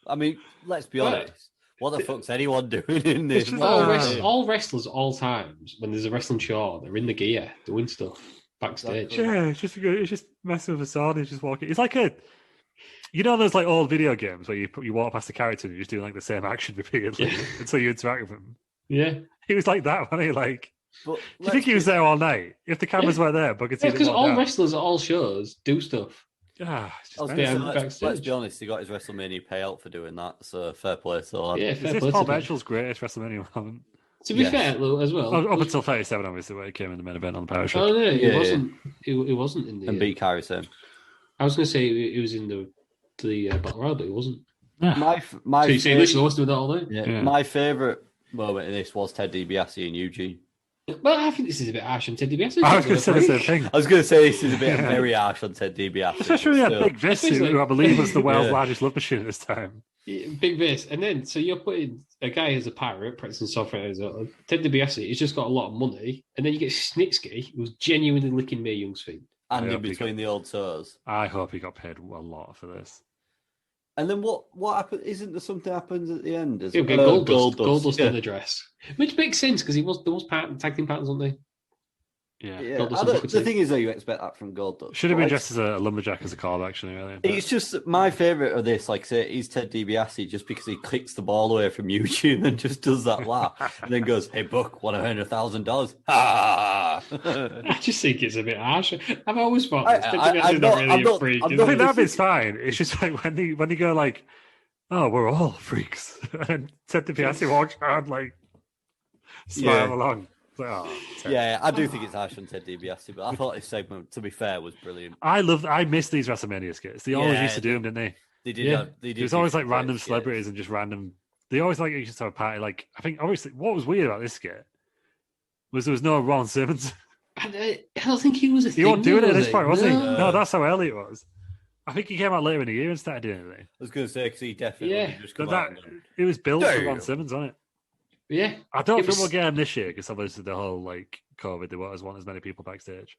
I mean, let's be honest. What the fuck's anyone doing in this? All wrestlers, all times, when there's a wrestling show, they're in the gear doing stuff backstage. Yeah, it's just messing with a sword. He's just walking. It's like you know, those like old video games where you walk past the character and you're just doing like the same action repeatedly until you interact with him. Yeah, he was like that, wasn't he? Like, but do you think he was there all night? If the cameras weren't there, because all wrestlers at all shows do stuff. Let's be honest, he got his WrestleMania payout for doing that, so fair play. So yeah, fair play. This Paul Burchill's greatest WrestleMania moment. To be fair, as well, up until 37, obviously, where he came in the main event on the power show. Oh no, it wasn't. It wasn't in the. And beat Harrison. I was going to say it was in the Battle Royal, but it wasn't. My so you say literally was doing that all day. Yeah. My favourite moment in this was Ted DiBiase and Eugene. Well, I think this is a bit harsh on Ted DiBiase. I was going to say the same thing. I was going to say this is a bit very harsh on Ted DiBiase. Especially when Big Vis, who I believe was the world's largest love machine at this time. Yeah, Big Vis. And then, so you're putting a guy as a pirate, practicing software as well. Ted DiBiase, he's just got a lot of money. And then you get Snitsky, who's genuinely licking Mae Young's feet. And in between the old toes. I hope he got paid a lot for this. And then what happened? Isn't there something happens at the end? He'll get Goldust in the dress. Which makes sense because he was tag team partners, weren't they? Yeah. The thing is, though, you expect that from Goldust. Should have been dressed as a lumberjack as a call, actually. Really. It's just my favourite of this, like say, is Ted DiBiase, just because he kicks the ball away from Eugene and just does that laugh, and then goes, "Hey, Buck, want to earn $1,000?" I just think it's a bit harsh. I've always thought I'm not a freak. I think that bit's fine. It's just like when you go like, "Oh, we're all freaks," and Ted DiBiase walks around like smile along. Like, I do think it's harsh on Ted DiBiase, but I thought his segment, to be fair, was brilliant. I miss these WrestleMania skits. They always used to do them, didn't they? They did. They did. It was always like random celebrities and just random. They always like used to have a party. Like I think obviously, what was weird about this skit was there was no Ron Simmons. I don't think he was. He wasn't doing it at this point, was he? No, that's how early it was. I think he came out later in the year and started doing it. I was going to say because he definitely just come out. It was built for Ron Simmons, wasn't it? Yeah, I don't think we'll get him this year because obviously the whole like COVID, they won't want as many people backstage.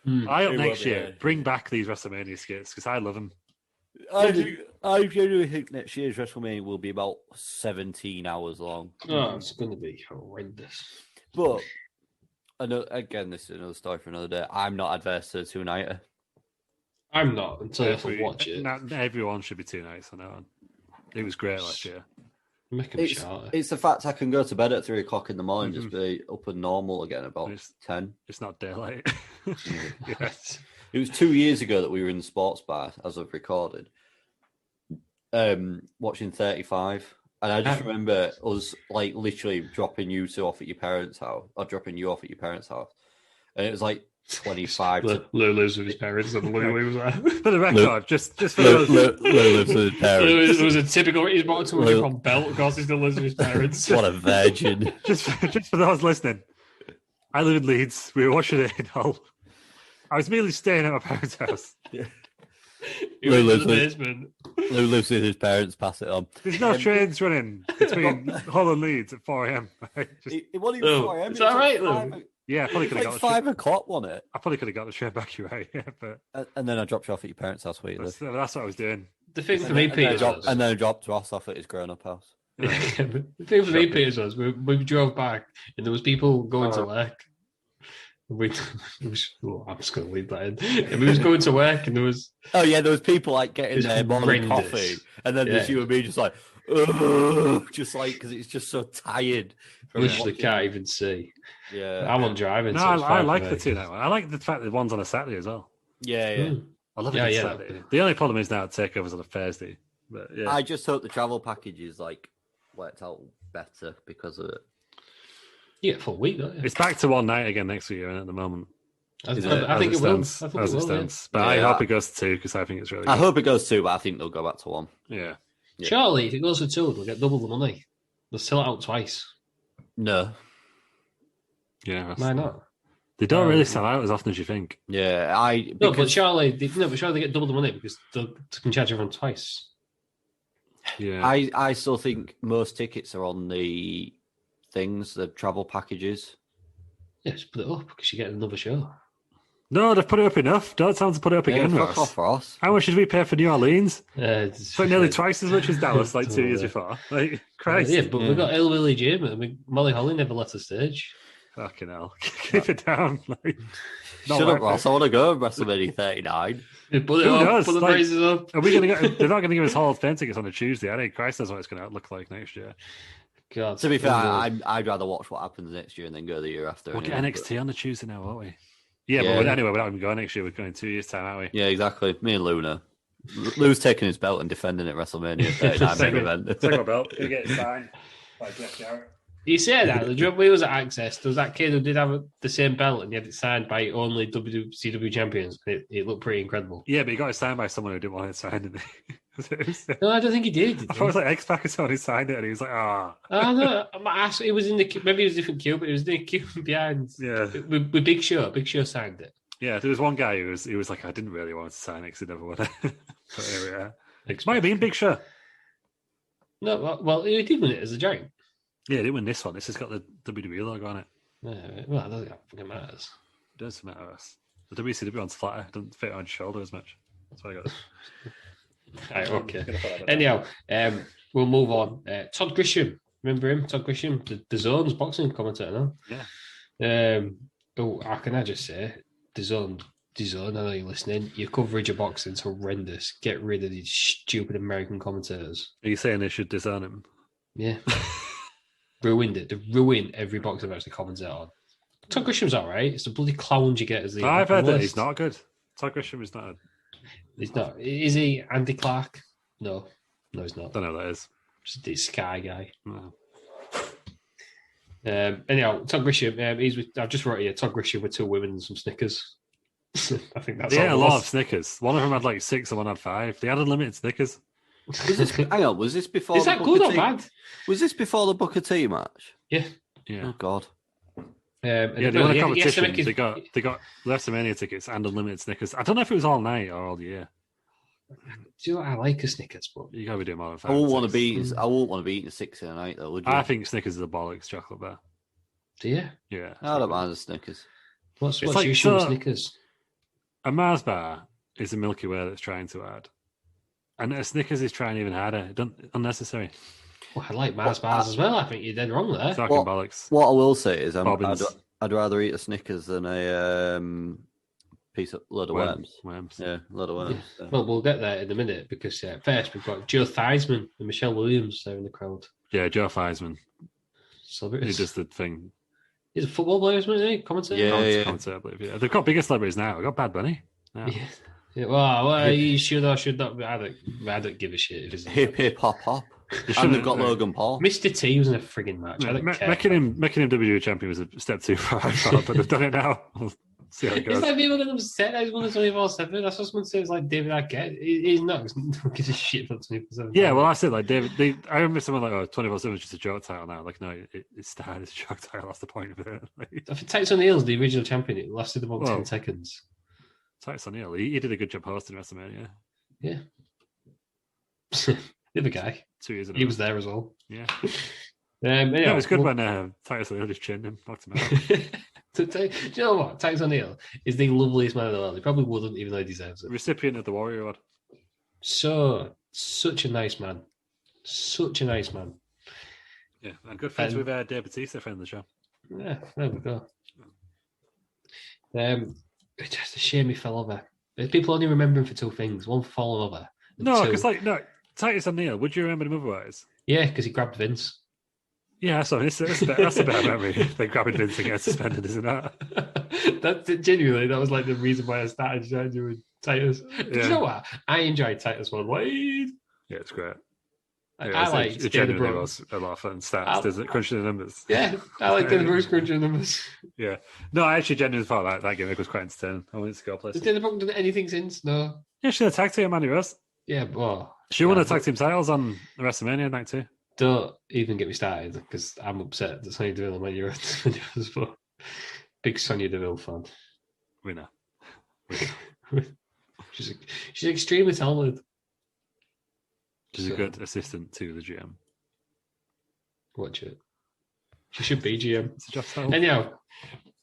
I hope next year bring back these WrestleMania skits because I love them. I genuinely think next year's WrestleMania will be about 17 hours long. Oh, it's going to be horrendous. But again, this is another story for another day. I'm not adverse to a two-nighter. I'm not until I have to watch it. Everyone should be 2 nights on that one. It was great last year. It's the fact I can go to bed at 3 o'clock in the morning, just be up and normal again about 10. It's not daylight. Yes. It was 2 years ago that we were in the sports bar, as I've recorded, watching 35. And I just remember us like literally dropping you off at your parents' house, or dropping you off at your parents' house. And it was like 25. Lou lives with his parents, and Lou was there. For the record, just for those. Lou lives with his parents. It was a typical. He's bought a £200 belt. Of course, he still lives with his parents. What a virgin! just for those listening, I live in Leeds. We were watching it in Hull. I was merely staying at my parents' house. Yeah. Lou lives with his parents. Pass it on. There's no trains running between Hull and Leeds at 4 a.m. It wasn't even 4 a.m. Is that right, Lou? Yeah, I probably could have got 5 o'clock, wasn't it? I probably could have got the train back your way, but and then I dropped you off at your parents' house where you live. That's what I was doing. The thing for me, Peter, and then I dropped Ross off at his grown-up house. The thing for me, Peter, was we drove back and there was people going to work. I'm just going to leave that in. And we was going to work and there was... Oh, yeah, there was people like getting their morning coffee. And then there's you and me just like, just like, because it's just so tired. Literally can't even see. Yeah. I'm on driving. No, so I like the 2 night one. I like the fact that one's on a Saturday as well. Yeah. I love it on Saturday. The only problem is now takeovers on a Thursday. But yeah. I just hope the travel package is like worked out better because of it. You get a full week, don't you? It's back to 1 night again next week at the moment. I think it will. As it stands. But I hope it goes to 2 because I think it's really good. I hope it goes 2, but I think they'll go back to 1. Yeah. Surely, if it goes to 2, they'll get double the money. They'll sell it out twice. No. Yeah. Why not? They don't really sell out as often as you think. Yeah, but surely they get double the money because they can charge everyone twice. Yeah. I still think most tickets are on the travel packages. Yeah, just put it up because you get another show. No, they've put it up enough. Don't tell them to put it up again, fuck off, Ross. How much did we pay for New Orleans? It's like nearly twice as much as Dallas, like 2 years before. Like, Christ. Yeah, but we've got Hillbilly Jim. I mean, Molly Holly never left the stage. Fucking hell. Keep it down. Like, shut up, Ross. I want to go WrestleMania 39. Put it up, put the prices up. Are we going to they're not going to give us Hall of Fame tickets on a Tuesday. I think Christ knows what it's going to look like next year. God. To be fair, I'd rather watch what happens next year and then go the year after. We'll get NXT on the Tuesday now, won't we? Yeah, but anyway, we're not even going next year. We're going 2 years' time, aren't we? Yeah, exactly. Me and Luna. Lou's taking his belt and defending it at WrestleMania 39 main event. Take my belt. Gonna get it signed by Jeff Jarrett. You say that. The job we was at Access, there was that kid who did have the same belt and he had it signed by only WCW champions. It looked pretty incredible. Yeah, but he got it signed by someone who didn't want it signed. No, I don't think he did. I thought it was like X-Pac or someone who signed it and he was like, Oh, no. It was in the maybe it was a different queue, but it was in the queue behind. Yeah. With Big Show. Big Show signed it. Yeah, there was one guy who was like, I didn't really want to sign it because he never won it. But here we are. Might have been Big Show. No, well, he did win it as a giant. Yeah, he didn't win this one. This has got the WWE logo on it. Yeah, well, I don't think it matters. It does matter us. The WCW one's flatter. It doesn't fit on your shoulder as much. That's why I got it. Right, okay. Anyhow, we'll move on. Todd Grisham. Remember him? Todd Grisham, the Zone's boxing commentator now. Yeah. How can I just say? The Zone, I know you're listening. Your coverage of boxing's horrendous. Get rid of these stupid American commentators. Are you saying they should disown him? Yeah. Ruined it. They ruin every boxing match they commentate on. Todd Grisham's all right. It's the bloody clowns you get as the. I've heard that he's not good. Todd Grisham is not. He's not. Is he Andy Clark? No, he's not. I don't know who that is. Just the Sky guy. No. Anyhow, Todd Grisham. He's with. I've just wrote here. Todd Grisham with 2 women and some Snickers. I think that's. Yeah, a lot of Snickers. One of them had like 6 and one had 5. They had unlimited Snickers. Hang on, was this before? Is that good or bad? Was this before the Booker T match? Yeah. Oh God. Yeah, they won a competition. They got WrestleMania tickets and unlimited Snickers. I don't know if it was all night or all year. Do you know what? I like a Snickers, but you gotta be doing more than 5. I won't want to be eating a 6 in a night though. Would you? I think Snickers is a bollocks chocolate bar. Do you? Yeah. I don't mind the Snickers. What's like, usual Snickers? A Mars bar is a Milky Way that's trying too hard. And a Snickers is trying even harder. Unnecessary. Well, I like Mars bars as well. I think you're dead wrong there. Talking bollocks. What I will say is I'd rather eat a Snickers than a load of worms. Yeah, a load of worms. Yeah. Well, we'll get there in a minute because first we've got Joe Theismann and Michelle Williams there in the crowd. Yeah, Joe Theismann. Celebrities. He does the thing. He's a football player, isn't he? Commentator? Yeah. Commentator, I believe. Yeah. They've got bigger celebrities now. They've got Bad Bunny. Now. Yeah. Well, you should or should not. I don't give a shit. If it's hip hop hop. And they've got Logan Paul. Mr. T was in a frigging match. Making him WWE champion was a step too far, I thought, but they've done it now. We'll see how it goes. It's like people get upset. He's won the 24/7. That's what someone says. Like David Arquette. He's not. He gives a shit about 24/7. Yeah, well, I said like David. I remember someone like, 24/7 is just a joke title now. Like, no, it started as a joke title. That's the point of it. Like, I think Titus O'Neil's the original champion. It lasted about 10 seconds. Titus O'Neil, he did a good job hosting WrestleMania. Yeah. The other guy. 2 years ago. He was there as well. Yeah. Anyway, it was good when Titus O'Neil just chinned him. Knocked him out. Do you know what? Titus O'Neil is the loveliest man in the world. He probably wouldn't, even though he deserves it. Recipient of the Warrior Award. Such a nice man. Such a nice man. Yeah, and good friends with Dave Bautista, friend of the show. Yeah, there we go. It's just a shame he fell over. People only remember him for 2 things. One, for falling over. No, because Titus O'Neil, would you remember him otherwise? Yeah, because he grabbed Vince. Yeah, so that's a better memory than grabbing Vince and getting suspended, isn't that? Genuinely, that was like the reason why I started doing Titus. Yeah. Do you know what? I enjoyed Titus One Wade. Yeah, it's great. I like it genuinely was a lot of fun. Does it crunching the numbers? Yeah, I like the Bruce crunching the numbers. Yeah, no, I actually genuinely thought that gimmick was quite entertaining. I wanted to go places. Has Dana Brooke done anything since? No. Yeah, she had a tag team, Mandy Rose. Yeah, well, she won the tag team titles on WrestleMania night too. Don't even get me started because I'm upset that Sonya Deville and Mania as well. Big Sonya Deville fan. We know. She's extremely talented. She's a good assistant to the GM. Watch it. She should be GM. It's a job title. Anyhow,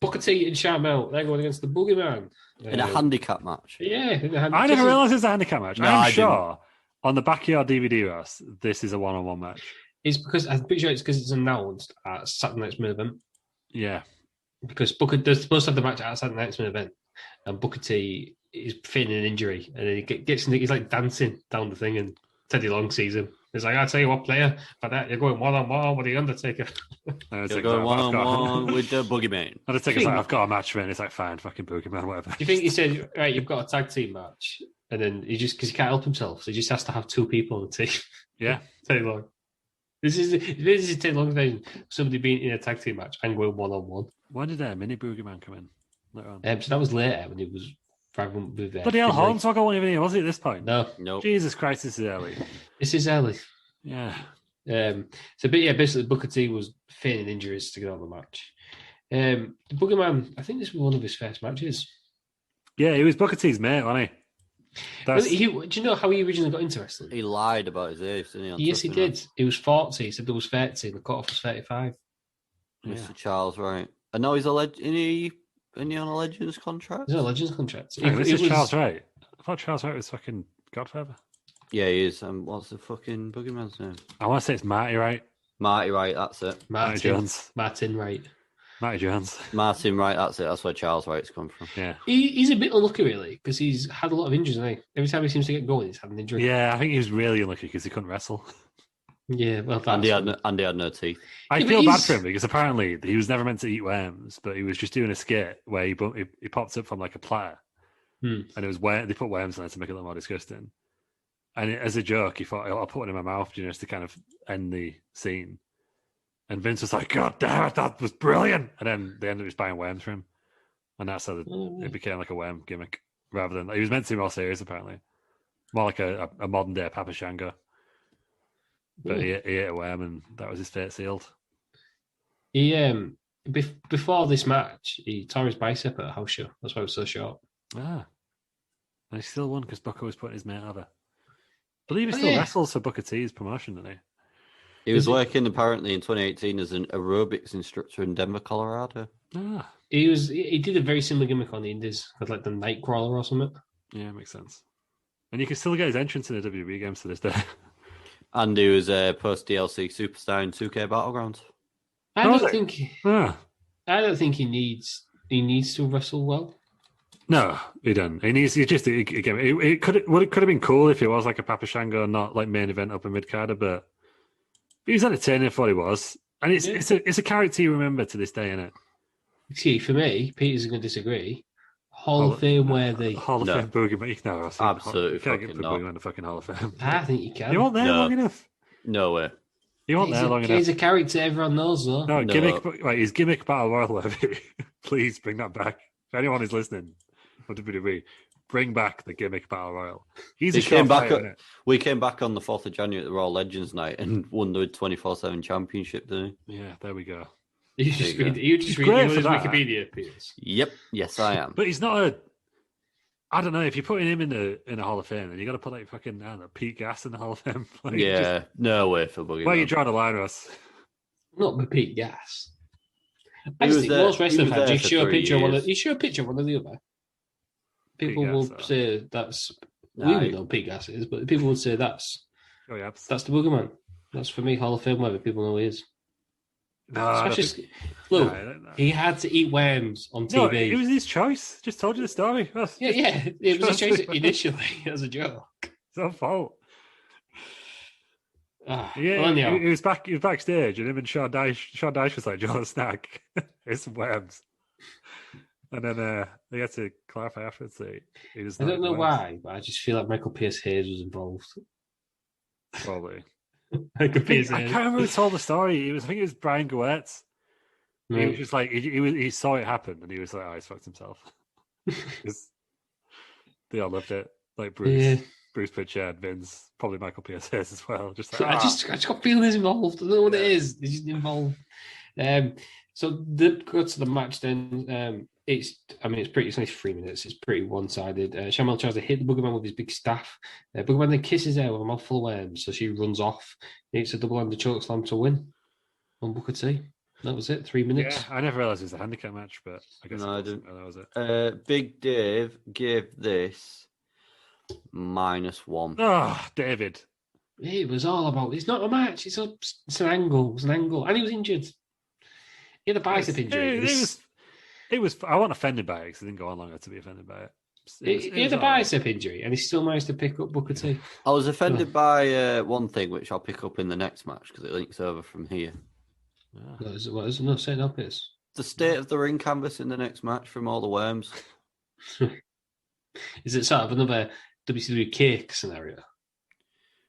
Booker T and Sharmell, they're going against the Boogeyman. In a handicap match. Yeah. I never realised it's a handicap match. No, I'm sure on the Backyard DVD Ross, this is a one-on-one match. It's because, I'm pretty sure it's because it's announced at Saturday Night's main event. Yeah. Because they're supposed to have the match at Saturday Night's main event, and Booker T is feigning an injury, and then he's like dancing down the thing, and Teddy Long sees him. He's like, I'll tell you what, player, for that, you're going one-on-one with The Undertaker. You're going one-on-one with the Boogeyman. Undertaker's like, I've got a match for it. It's like, fine, fucking Boogeyman, whatever. You think he said, right, you've got a tag team match, and then because he can't help himself, so he just has to have 2 people on the team. Yeah. Teddy Long. This is take long version. Somebody being in a tag team match and going 1-on-1. When did Mini Boogeyman come in? Later on. So that was later when it was fragment with. Bloody hell, Hornswoggle wasn't even here, was he, at this point? No. Jesus Christ, this is early. This is early. Yeah. Basically, Booker T was feigning injuries to get on the match. The Boogeyman, I think this was one of his first matches. Yeah, he was Booker T's mate, wasn't he? Do you know how he originally got into wrestling? He lied about his age, didn't he? Yes, he did. He was 40. He said there was 30. The cutoff was 35. Mr. Charles, right? And now he's a legend. Is he on a Legends contract? He's on a Legends contract. This is Charles Wright. I thought Charles Wright was fucking Godfather. Yeah, he is. What's the fucking Boogeyman's name? I want to say it's Marty Wright. Marty Wright, that's it. Marty Jones. Martin Wright. Marty Jones. Martin Wright, that's it. That's where Charles Wright's come from. Yeah. He's a bit unlucky, really, because he's had a lot of injuries, hasn't he? Every time he seems to get going, he's had an injury. Yeah, I think he was really unlucky because he couldn't wrestle. Yeah, well, and he had no teeth. I feel bad for him because apparently he was never meant to eat worms, but he was just doing a skit where he popped up from like a platter, and it was they put worms in it to make it a little more disgusting. And as a joke, he thought, I'll put one in my mouth, just to kind of end the scene. And Vince was like, God damn it, that was brilliant. And then they ended up just buying worms for him. And that's how it became like a worm gimmick rather than, he was meant to be more serious, apparently. More like a modern day Papa Shango. But he ate a worm and that was his fate sealed. He, before this match, he tore his bicep at a house show. That's why it was so short. And he still won because Booker was putting his mate over. I believe he still wrestles for Booker T's promotion, didn't he? He was working apparently in 2018 as an aerobics instructor in Denver, Colorado. He did a very similar gimmick on the Indies, like the Nightcrawler or something. Yeah, makes sense. And you can still get his entrance in the WWE games to this day. And he was a post DLC superstar in 2K Battlegrounds. I don't think he needs to wrestle well. No, he doesn't. It could have been cool if he was like a Papa Shango, not like main event upper mid carder, but he was entertaining for what he was, and it's a character you remember to this day, isn't it? See, for me, Peter's going to disagree. Hall of Fame worthy. Hall of Fame Boogeyman. No, absolutely. You can't get the Boogeyman in the fucking Hall of Fame. I think you can. You weren't there long enough. No way. You weren't there long enough. He's a character everyone knows, though. No, gimmick. Right, his gimmick battle royal worthy. Please bring that back. If anyone is listening, or WWE, bring back the gimmick battle royal. We came back on the 4th of January at the Raw Legends night and won the 24/7 championship, didn't he? Yeah, there we go. You just read his Wikipedia piece. Yep, yes I am. But he's not I don't know, if you're putting him in the Hall of Fame, then you got to put like fucking Pete Gas in the Hall of Fame. No way for Boogie. Where are you drawing the line, Ross? Not with Pete Gas. I just think most wrestling fans, you show a picture of one of the other. People will say that's we would know Pete Gas is, but people would say that's the Boogeyman. That's for me Hall of Fame whether people know he is. No, he had to eat worms on TV. No, it was his choice. Just told you the story. It was his choice initially as a joke. It's our fault. He was backstage, and him and Sean Dyche was like, "Do you want a snack? Here's some worms." And then they had to clarify afterwards. I don't know why, but I just feel like Michael Pierce Hayes was involved. Probably. I can't remember who told the story. I think it was Brian Goetz. He was just like he saw it happen, and he was like, "Oh, he's fucked himself." They all loved it, like Bruce Pritchard, Vince, probably Michael Pierce Hayes as well. Just like, I just got feelings involved. I don't know what it is. They're just involved. So they go to the match then. It's only 3 minutes. It's pretty one-sided. Shamel tries to hit the Boogeyman with his big staff. Boogeyman then kisses her with a mouthful of worms, so she runs off. It's a double-handed chokeslam to win on Booker T. That was it, 3 minutes. Yeah, I never realised it was a handicap match, but I guess I didn't. That was it. Big Dave gave this -1. Oh, David. It was all about, it's not a match, it's an angle. It was an angle. And he was injured. He had a bicep injury. It was. I wasn't offended by it because it didn't go on long enough to be offended by it. He had a bicep injury, and he still managed to pick up Booker T. I was offended by one thing, which I'll pick up in the next match because it links over from here. What is it? No, set up is the state of the ring canvas in the next match from all the worms. Is it sort of another WCW cake scenario?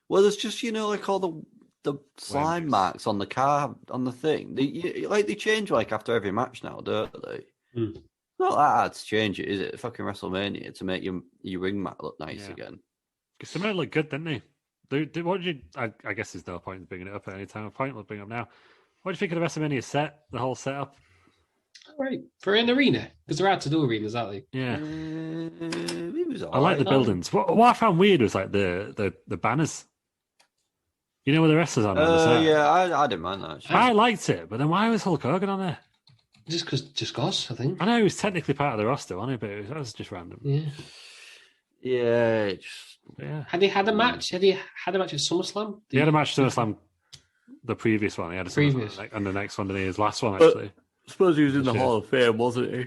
Well, there's just like all the the slime marks on the car on the thing. They change like after every match now, don't they? Not that hard to change it, is it? Fucking WrestleMania to make your ring mat look nice again. Because they might look good, didn't they? What did you? I guess there's no point in bringing it up at any time. A point we'll bring it up now. What do you think of the WrestleMania set? The whole setup. All right, for an arena, because they're hard to do arenas, aren't they? Yeah. I like the buildings. What I found weird was like the banners. You know where the wrestlers are on the set? Yeah, I didn't mind that. Actually. I liked it, but then why was Hulk Hogan on there? Just because, I think. I know he was technically part of the roster, wasn't he? But that was just random. Yeah. Had he had a match? Had he had a match at SummerSlam? He had a match at SummerSlam. The previous one, he had a previous, and the next one, his last one actually. I suppose he was in the Hall of Fame, wasn't he?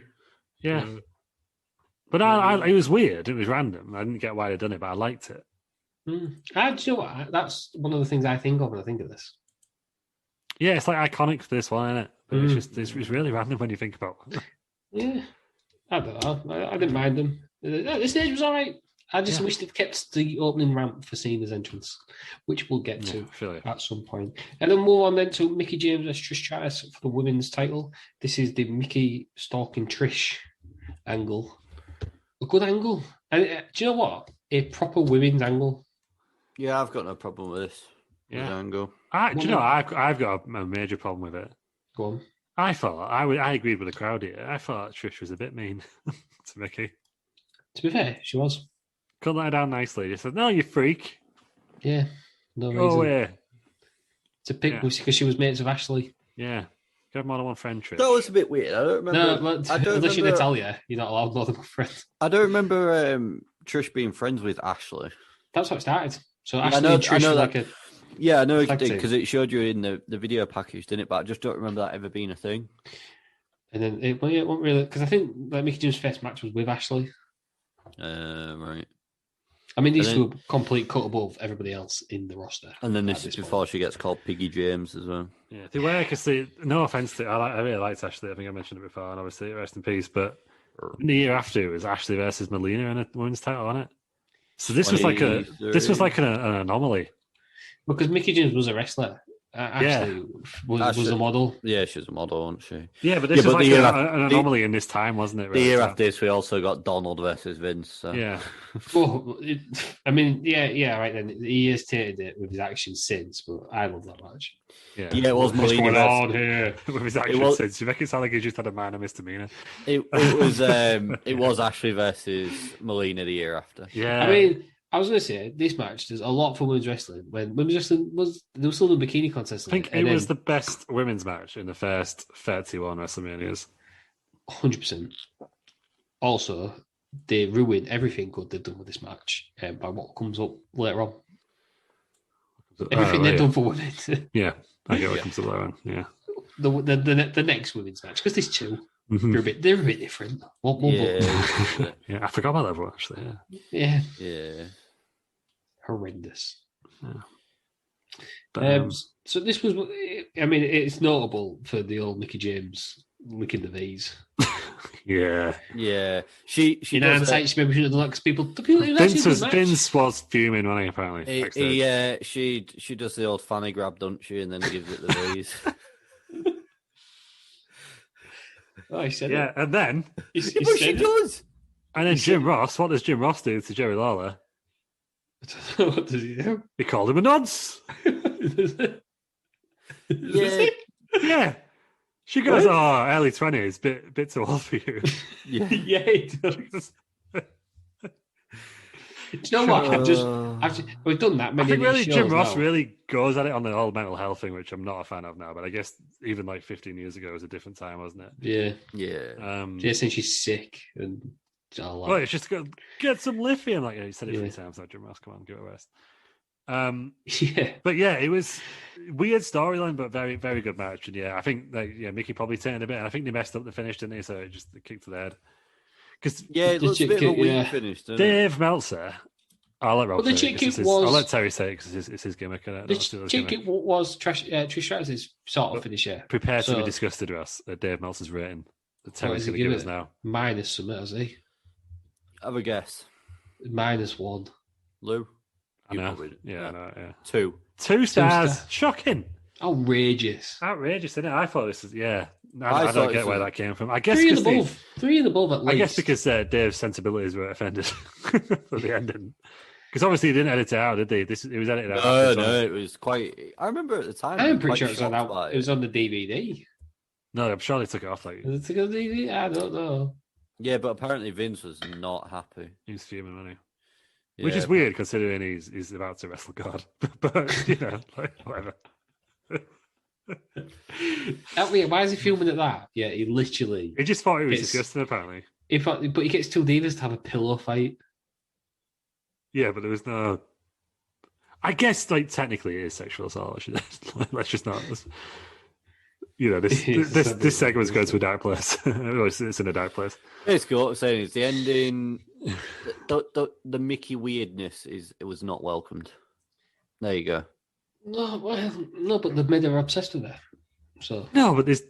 Yeah. But it was weird. It was random. I didn't get why they'd done it, but I liked it. Do you know what? That's one of the things I think of when I think of this. Yeah, it's like iconic for this one, isn't it? But it's really random when you think about it. Yeah. I don't know. I didn't mind them. The stage was all right. I just wish they'd kept the opening ramp for Cena's entrance, which we'll get to at some point. And then move on then to Mickie James versus Trish Stratus for the women's title. This is the Mickie stalking Trish angle. A good angle. And do you know what? A proper women's angle. Yeah, I've got no problem with this. Yeah. Angle. Do you know, I've got a major problem with it. Go on. I agreed with the crowd here. I thought Trish was a bit mean to Mickie. To be fair, she was. Couldn't let her down nicely. Just said, "No, you freak." Yeah, no Go reason. away. To pick because she was mates with Ashley. Yeah, you have more than one friend, Trish. That was a bit weird. I don't remember. No, unless you're Natalia, you're not allowed more than one friend. I don't remember Trish being friends with Ashley. That's how it started. So Ashley and Trish were like a... Yeah, I know it did, because it showed you in the video package, didn't it? But I just don't remember that ever being a thing. And then it wasn't really... Because I think Mickie James' first match was with Ashley. Right. I mean, these two were complete cut above everybody else in the roster. And then this is before she gets called Piggy James as well. Yeah, they were, because no offense to I really liked Ashley. I think I mentioned it before, and obviously rest in peace. But the year after it was Ashley versus Melina in a women's title on it. So this was like an anomaly. Because Mickie James was a wrestler. Ashley was a model. Yeah, she was a model, wasn't she? Yeah, but this was like an anomaly in this time, wasn't it? The year after this, we also got Donald versus Vince. So. Yeah. Well, right then. He has tainted it with his actions since, but I love that match. Yeah, it was What's Melina going on here with his actions since. You make it sound like he just had a minor misdemeanor. It was Ashley versus Melina the year after. Yeah. I mean, I was going to say, this match, there's a lot for women's wrestling. When women's wrestling there was still a bikini contest. I think it was the best women's match in the first 31 WrestleManias. 100%. Also, they ruin everything good they've done with this match by what comes up later on. Everything they've done for women. Yeah, I get what comes up later on. Yeah. The next women's match, because there's two. Mm-hmm. They're a bit different. Yeah, I forgot about that one, actually. Yeah. Horrendous. Yeah. So this was, I mean, it's notable for the old Mickie James licking the V's. Yeah. She in hindsight, she maybe should have done that because people Vince was fuming, wasn't he? Apparently, she does the old fanny grab, don't she, and then gives it the V's. Oh, he said it. And then she does. And then Jim Ross. What does Jim Ross do to Jerry Lawler? I don't know, what does he do? He called him a nonce. Yeah. She goes, "Oh, early 20s, bit too old for you." Yeah, he does. Do you know what? We've done that many. I think really Jim Ross really goes at it on the whole mental health thing, which I'm not a fan of now. But I guess even like 15 years ago was a different time, wasn't it? Yeah. Just saying she's sick and. Well, it's just to get some lithium. Like you said it 3 times. Like Jim Ross, come on, give it a rest. But it was weird storyline, but very, very good match. And I think Mickie probably turned a bit, and I think they messed up the finish, didn't they? So it just kicked to the head. Because it looks a bit of a weird finish. Dave Meltzer. I'll let Rob say it. I'll let Terry say it because it's his gimmick. The chick it was Trish Stratus' sort of finish. Prepare to be disgusted, Ross. Dave Meltzer's rating. Terry's going to give us now. Minus something, has he? Have a guess. -1. Lou? I know. Yeah. 2. 2 stars. Shocking. Outrageous, isn't it? I thought this was, I don't get where that came from. I guess 3 and above at least. I guess because Dave's sensibilities were offended for the ending. Because obviously he didn't edit it out, did he? It was edited out. No, it was quite. I remember at the time. I'm pretty sure it was on the DVD. No, I'm sure they took it off. Like, was it on the DVD? I don't know. Yeah, but apparently Vince was not happy. He was fuming, wasn't he? Which is weird considering he's about to wrestle God. But whatever. Why is he filming at that? Yeah, he literally. He just thought it was disgusting, apparently. But he gets 2 divas to have a pillow fight. Yeah, but there was no. I guess, technically, it is sexual assault. Let's just not. This segment's going to a dark place. It's in a dark place. Basically, what I'm saying is the ending, the Mickey weirdness it was not welcomed. There you go. No, but the men are obsessed with that. So no, but this.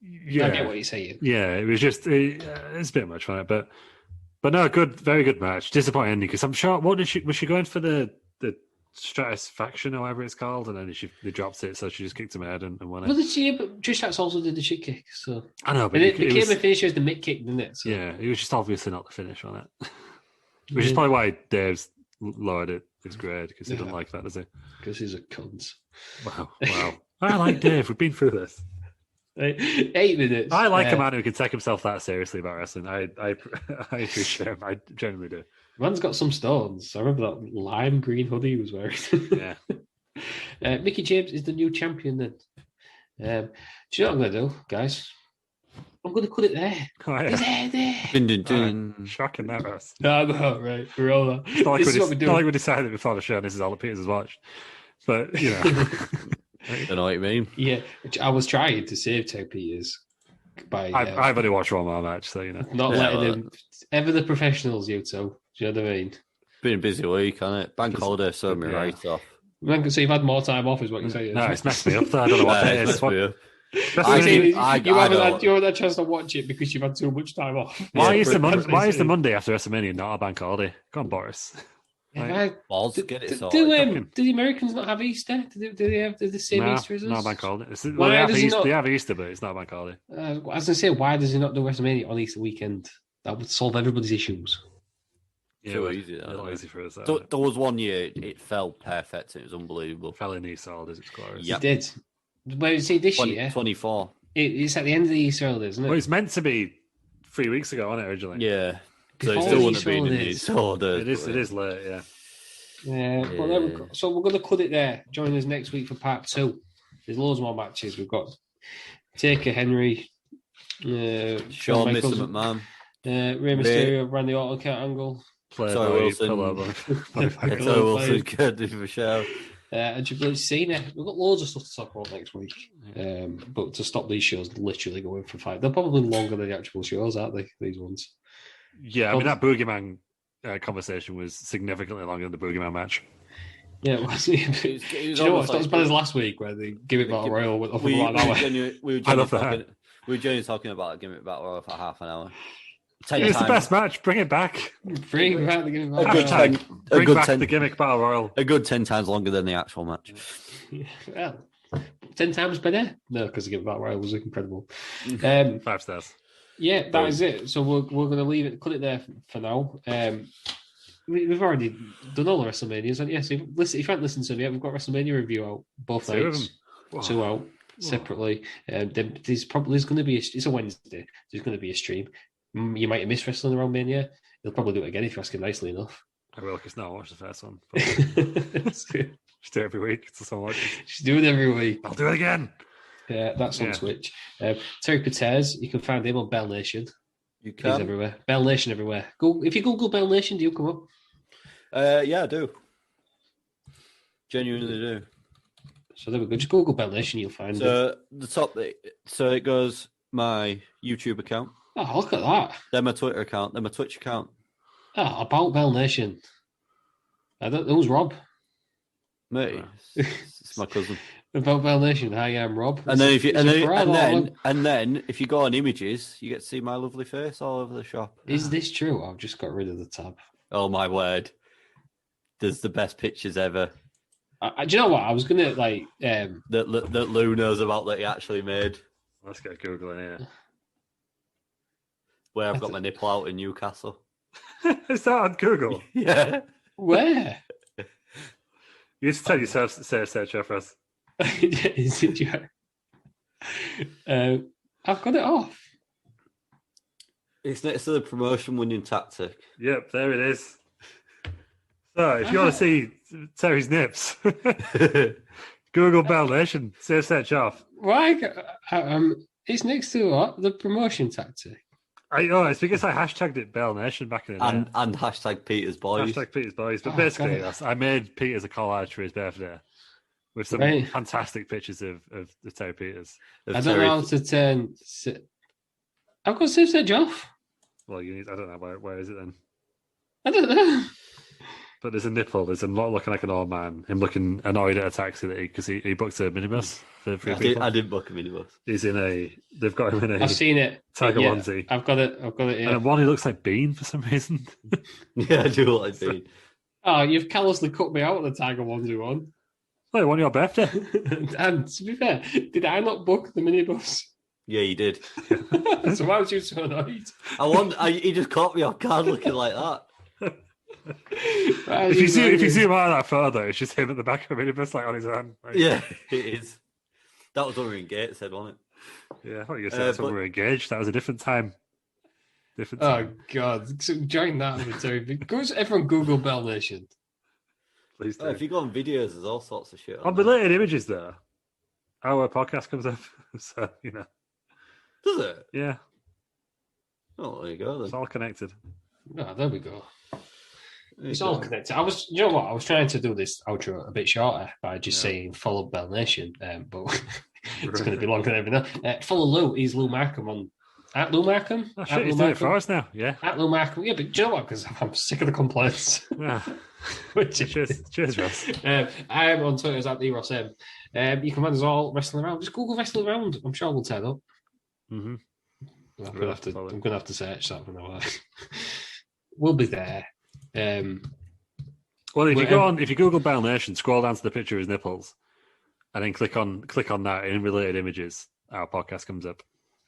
Yeah, I get what you're saying. Yeah, it was just it's a bit much for it, but no, very good match. Disappointing ending because I'm sure. Was she going for the Stratus faction or whatever it's called, and then they dropped it, so she just kicked him head and won it. Well, but Trish Stratus also did the shit kick, so I know, but it became a finish as the Mick kick, didn't it? So. Yeah, it was just obviously not the finish on it, which is probably why Dave's lowered it. It's great because he doesn't like that, does he? Because he's a cunt. Wow. I like Dave. We've been through this. 8 minutes. I like a man who can take himself that seriously about wrestling. I appreciate him. I genuinely do. Man's got some stones. I remember that lime green hoodie he was wearing. Yeah. Mickie James is the new champion then. Do you know what I'm going to do, guys? I'm going to cut it there. Oh, yeah. It's there. Dun. Shocking that, Russ. No, right. We're all that. It's not like we decided before the show this is all that Peters has watched. But, I don't know what you mean. Yeah, I was trying to save Ted Peters by. I've only watched one more match, so not letting him. Ever the professionals, you two. Do you know what I mean? Been a busy week, hasn't it? Bank holiday, so me right off. So you've had more time off, is what you're saying? No, it's messed me up. I don't know what it is. You haven't had a chance to watch it because you've had too much time off. Why is the Monday after WrestleMania not a bank holiday? Come on, Boris. Balls, get it sorted. Do the Americans not have Easter? Do they have the same Easter as us? Not a bank holiday. They have Easter, but it's not a bank holiday. I was going to say, why does he not do WrestleMania on Easter weekend? That would solve everybody's issues. Yeah, too easy. A little easy for us. There was one year it fell perfect. It was unbelievable. Fell in Easter holidays. It's glorious. It did. But see, this year 24. It's at the end of the Easter holidays, isn't it? Well, it's meant to be 3 weeks ago, wasn't it, originally? Yeah. So it still wouldn't have been in these holidays. It is late, yeah. So we're going to cut it there. Join us next week for part 2. There's loads more matches. We've got Taker, Henry, Shawn, Mr. McMahon, Rey Mysterio, Randy Orton, Kurt Angle, Wilson, good for show. And Triple H Cena. We've got loads of stuff to talk about next week. But to stop these shows literally going for 5, they're probably longer than the actual shows, aren't they? These ones. Yeah, I mean that Boogeyman conversation was significantly longer than the Boogeyman match. Yeah, it was. Do you know what? It's not as bad as last week where they give it Battle Royal went off about an hour. We were genuinely talking about giving it Battle Royal for half an hour. It's the best match. Bring it back. Bring back the gimmick Battle Royal. Bring back the gimmick Battle Royal. A good 10 times longer than the actual match. Well, 10 times better? No, because the gimmick Battle Royal was incredible. 5 stars. Yeah, that is it. So we're going to leave it, cut it there for now. We've already done all the WrestleManias, and yes, if you haven't listened to them yet, we've got WrestleMania review out both nights, 2 out separately. There's going to be it's a Wednesday. There's going to be a stream. You might have missed Wrestling Around Mania. You'll probably do it again if you ask him nicely enough. I will, because now I watch the first one. Just do it every week. It's so much. Just do it every week. I'll do it again. Yeah, that's on Twitch. Terry Patez, you can find him on Bell Nation. You can. He's everywhere. Bell Nation everywhere. If you Google Bell Nation, do you come up? Yeah, I do. Genuinely do. So there we go. Just Google Bell Nation, you'll find it. The top, so it goes my YouTube account. Oh, look at that. Then my Twitter account. Then my Twitch account. Oh, about Bell Nation. Who's Rob? Mate, it's my cousin. About Bell Nation. Hi, I'm Rob. And then if you go on images, you get to see my lovely face all over the shop. Is this true? I've just got rid of the tab. Oh my word! there's the best pictures ever. Do you know what? I was going to, like... That Lew knows about that he actually made. Let's get Googling here. Where I've got my nipple out in Newcastle. Is that on Google? Yeah. Where? You used to tell yourself to say a search for us. Is it? I've got it off. It's next to the promotion winning tactic. Yep, there it is. So, if you want to see Terry's nips, Google Bell Nation, save search off. Why? It's next to what? The promotion tactic. It's because I hashtagged it Bell Nation back in the day. And hashtag Peter's Boys. Hashtag Peter's Boys. But basically, I made Peter's a collage for his birthday with some fantastic pictures of the Terry Peters. I don't know how to turn... I've got save search off. Well, I don't know. Where is it then? I don't know. But there's a nipple. There's him looking like an old man. Him looking annoyed at a taxi because he booked a minibus for people. I didn't book a minibus. They've got him in a... I've seen it. Tiger onesie. I've got it here. And one, he looks like Bean for some reason. Yeah, I do look like Bean. Oh, you've callously cut me out of the Tiger onesie one. Well, it won your birthday. And to be fair, did I not book the minibus? Yeah, you did. So why was you so annoyed? He just caught me off guard looking like that. If you zoom out of that photo, it's just him at the back of a minibus, like on his hand. Like... Yeah, it is. That was when we were engaged, wasn't it? Yeah, I thought you said when we were engaged. That was a different time. Oh God! So join that with Terry. Goes everyone Google Bell Nation. Please do. If you go on videos, there's all sorts of shit. On related images, though, our podcast comes up, so you know. Does it? Yeah. Oh, there you go. Then. It's all connected. Oh, there we go. It's all connected. You know what? I was trying to do this outro a bit shorter by just saying follow Bell Nation, but it's going to be longer than ever now. Follow Lew. He's Lew Markham on at Lew Markham. Oh, shit, he's doing it for us now. Yeah. At Lew Markham. Yeah, but do you know what? Because I'm sick of the complaints. Yeah. Cheers, Ross. I am on Twitter at @RossM. You can find us all wrestling around. Just Google wrestling around. I'm sure we'll turn up. Mm-hmm. I'm gonna have to search that for now. We'll be there. Well, if you Google Bell Nation, scroll down to the picture of his nipples, and then click on that in related images, our podcast comes up.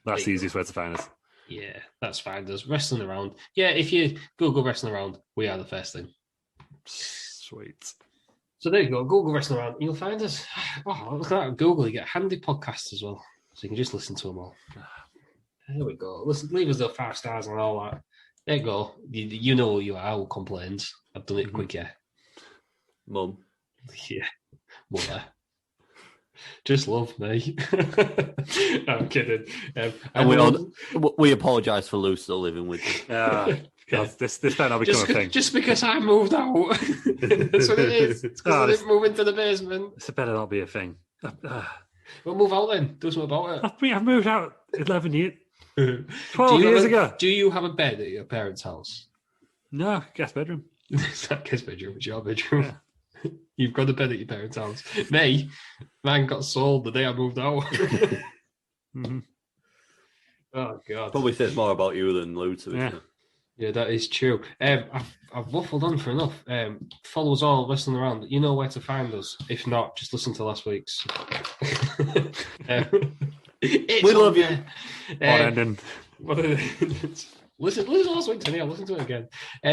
That's the easiest way to find us. Yeah, that's fine. There's wrestling around. Yeah, if you Google wrestling around, we are the first thing. Sweet. So there you go. Google wrestling around, you'll find us. Oh, look at that. Google, you get handy podcasts as well, so you can just listen to them all. There we go. Listen, leave us the 5 stars and all that. There you go. You know who you are. Who complains? I've done it quick, yeah. Mum. Yeah. Mother. Just love me. I'm kidding. And we apologise for Lew still living with you. God, this better not become a thing. Just because I moved out. That's what it is. It's because I didn't move into the basement. This better not be a thing. We'll move out then. Do something about it. I've moved out 11 years. 12 years ago. Do you have a bed at your parents' house? No, guest bedroom. It's not guest bedroom, it's your bedroom. Yeah. You've got a bed at your parents' house. Mine got sold the day I moved out. Mm-hmm. Oh, God. Probably says more about you than Lew, to be fair. Yeah, that is true. I've waffled on for enough. Follow us all, wrestling around. You know where to find us. If not, just listen to last week's. We love you. Ending. Listen to last week's and listen to it again.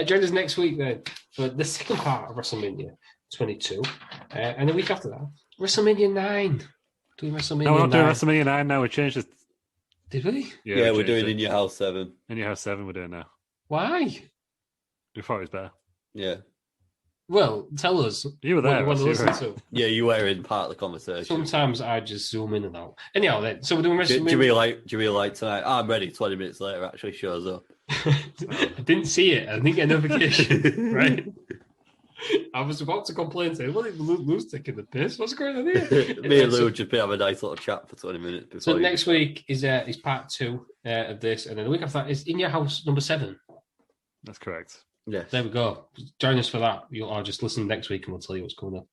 Join us next week then for the second part of WrestleMania 22. And the week after that, WrestleMania 9. Doing WrestleMania 9. No, we're not doing WrestleMania 9 now. We changed it. Did we? Yeah, we're doing In Your House 7. In Your House 7 we're doing now. Why? We thought it was better. Yeah. Well, tell us. You were there. What you want to listen to. Yeah, you were in part of the conversation. Sometimes I just zoom in and out. Anyhow, then, so we're doing WrestleMania. Do you really like tonight? I'm ready. 20 minutes later, actually shows up. I didn't see it. I didn't get a notification. Right. I was about to complain, saying, "Well, Lew's taking the piss. What's going on here?" Me and Lew just have a nice little chat for 20 minutes. So next week is part 2 of this, and then the week after that is In Your House number 7. That's correct. Yes. There we go. Join us for that. I'll just listen next week and we'll tell you what's coming up.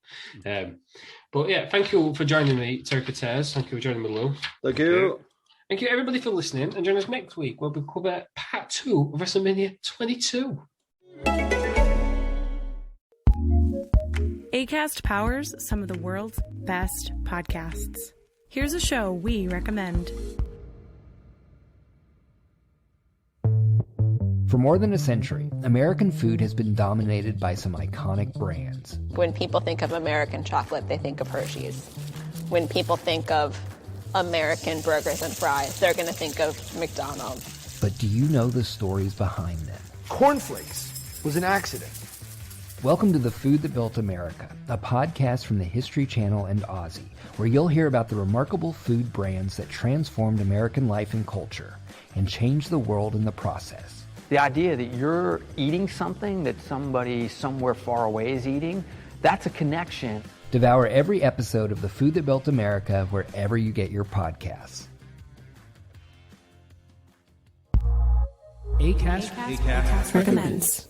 But yeah, thank you for joining me, Terry Cortez. Thank you for joining me, Lew. Thank you. Thank you, everybody, for listening. And join us next week where we cover part 2 of WrestleMania 22. Acast powers some of the world's best podcasts. Here's a show we recommend. For more than a century, American food has been dominated by some iconic brands. When people think of American chocolate, they think of Hershey's. When people think of American burgers and fries, they're going to think of McDonald's. But do you know the stories behind them? Cornflakes was an accident. Welcome to The Food That Built America, a podcast from the History Channel and Aussie, where you'll hear about the remarkable food brands that transformed American life and culture and changed the world in the process. The idea that you're eating something that somebody somewhere far away is eating, that's a connection. Devour every episode of The Food That Built America wherever you get your podcasts. Acast recommends.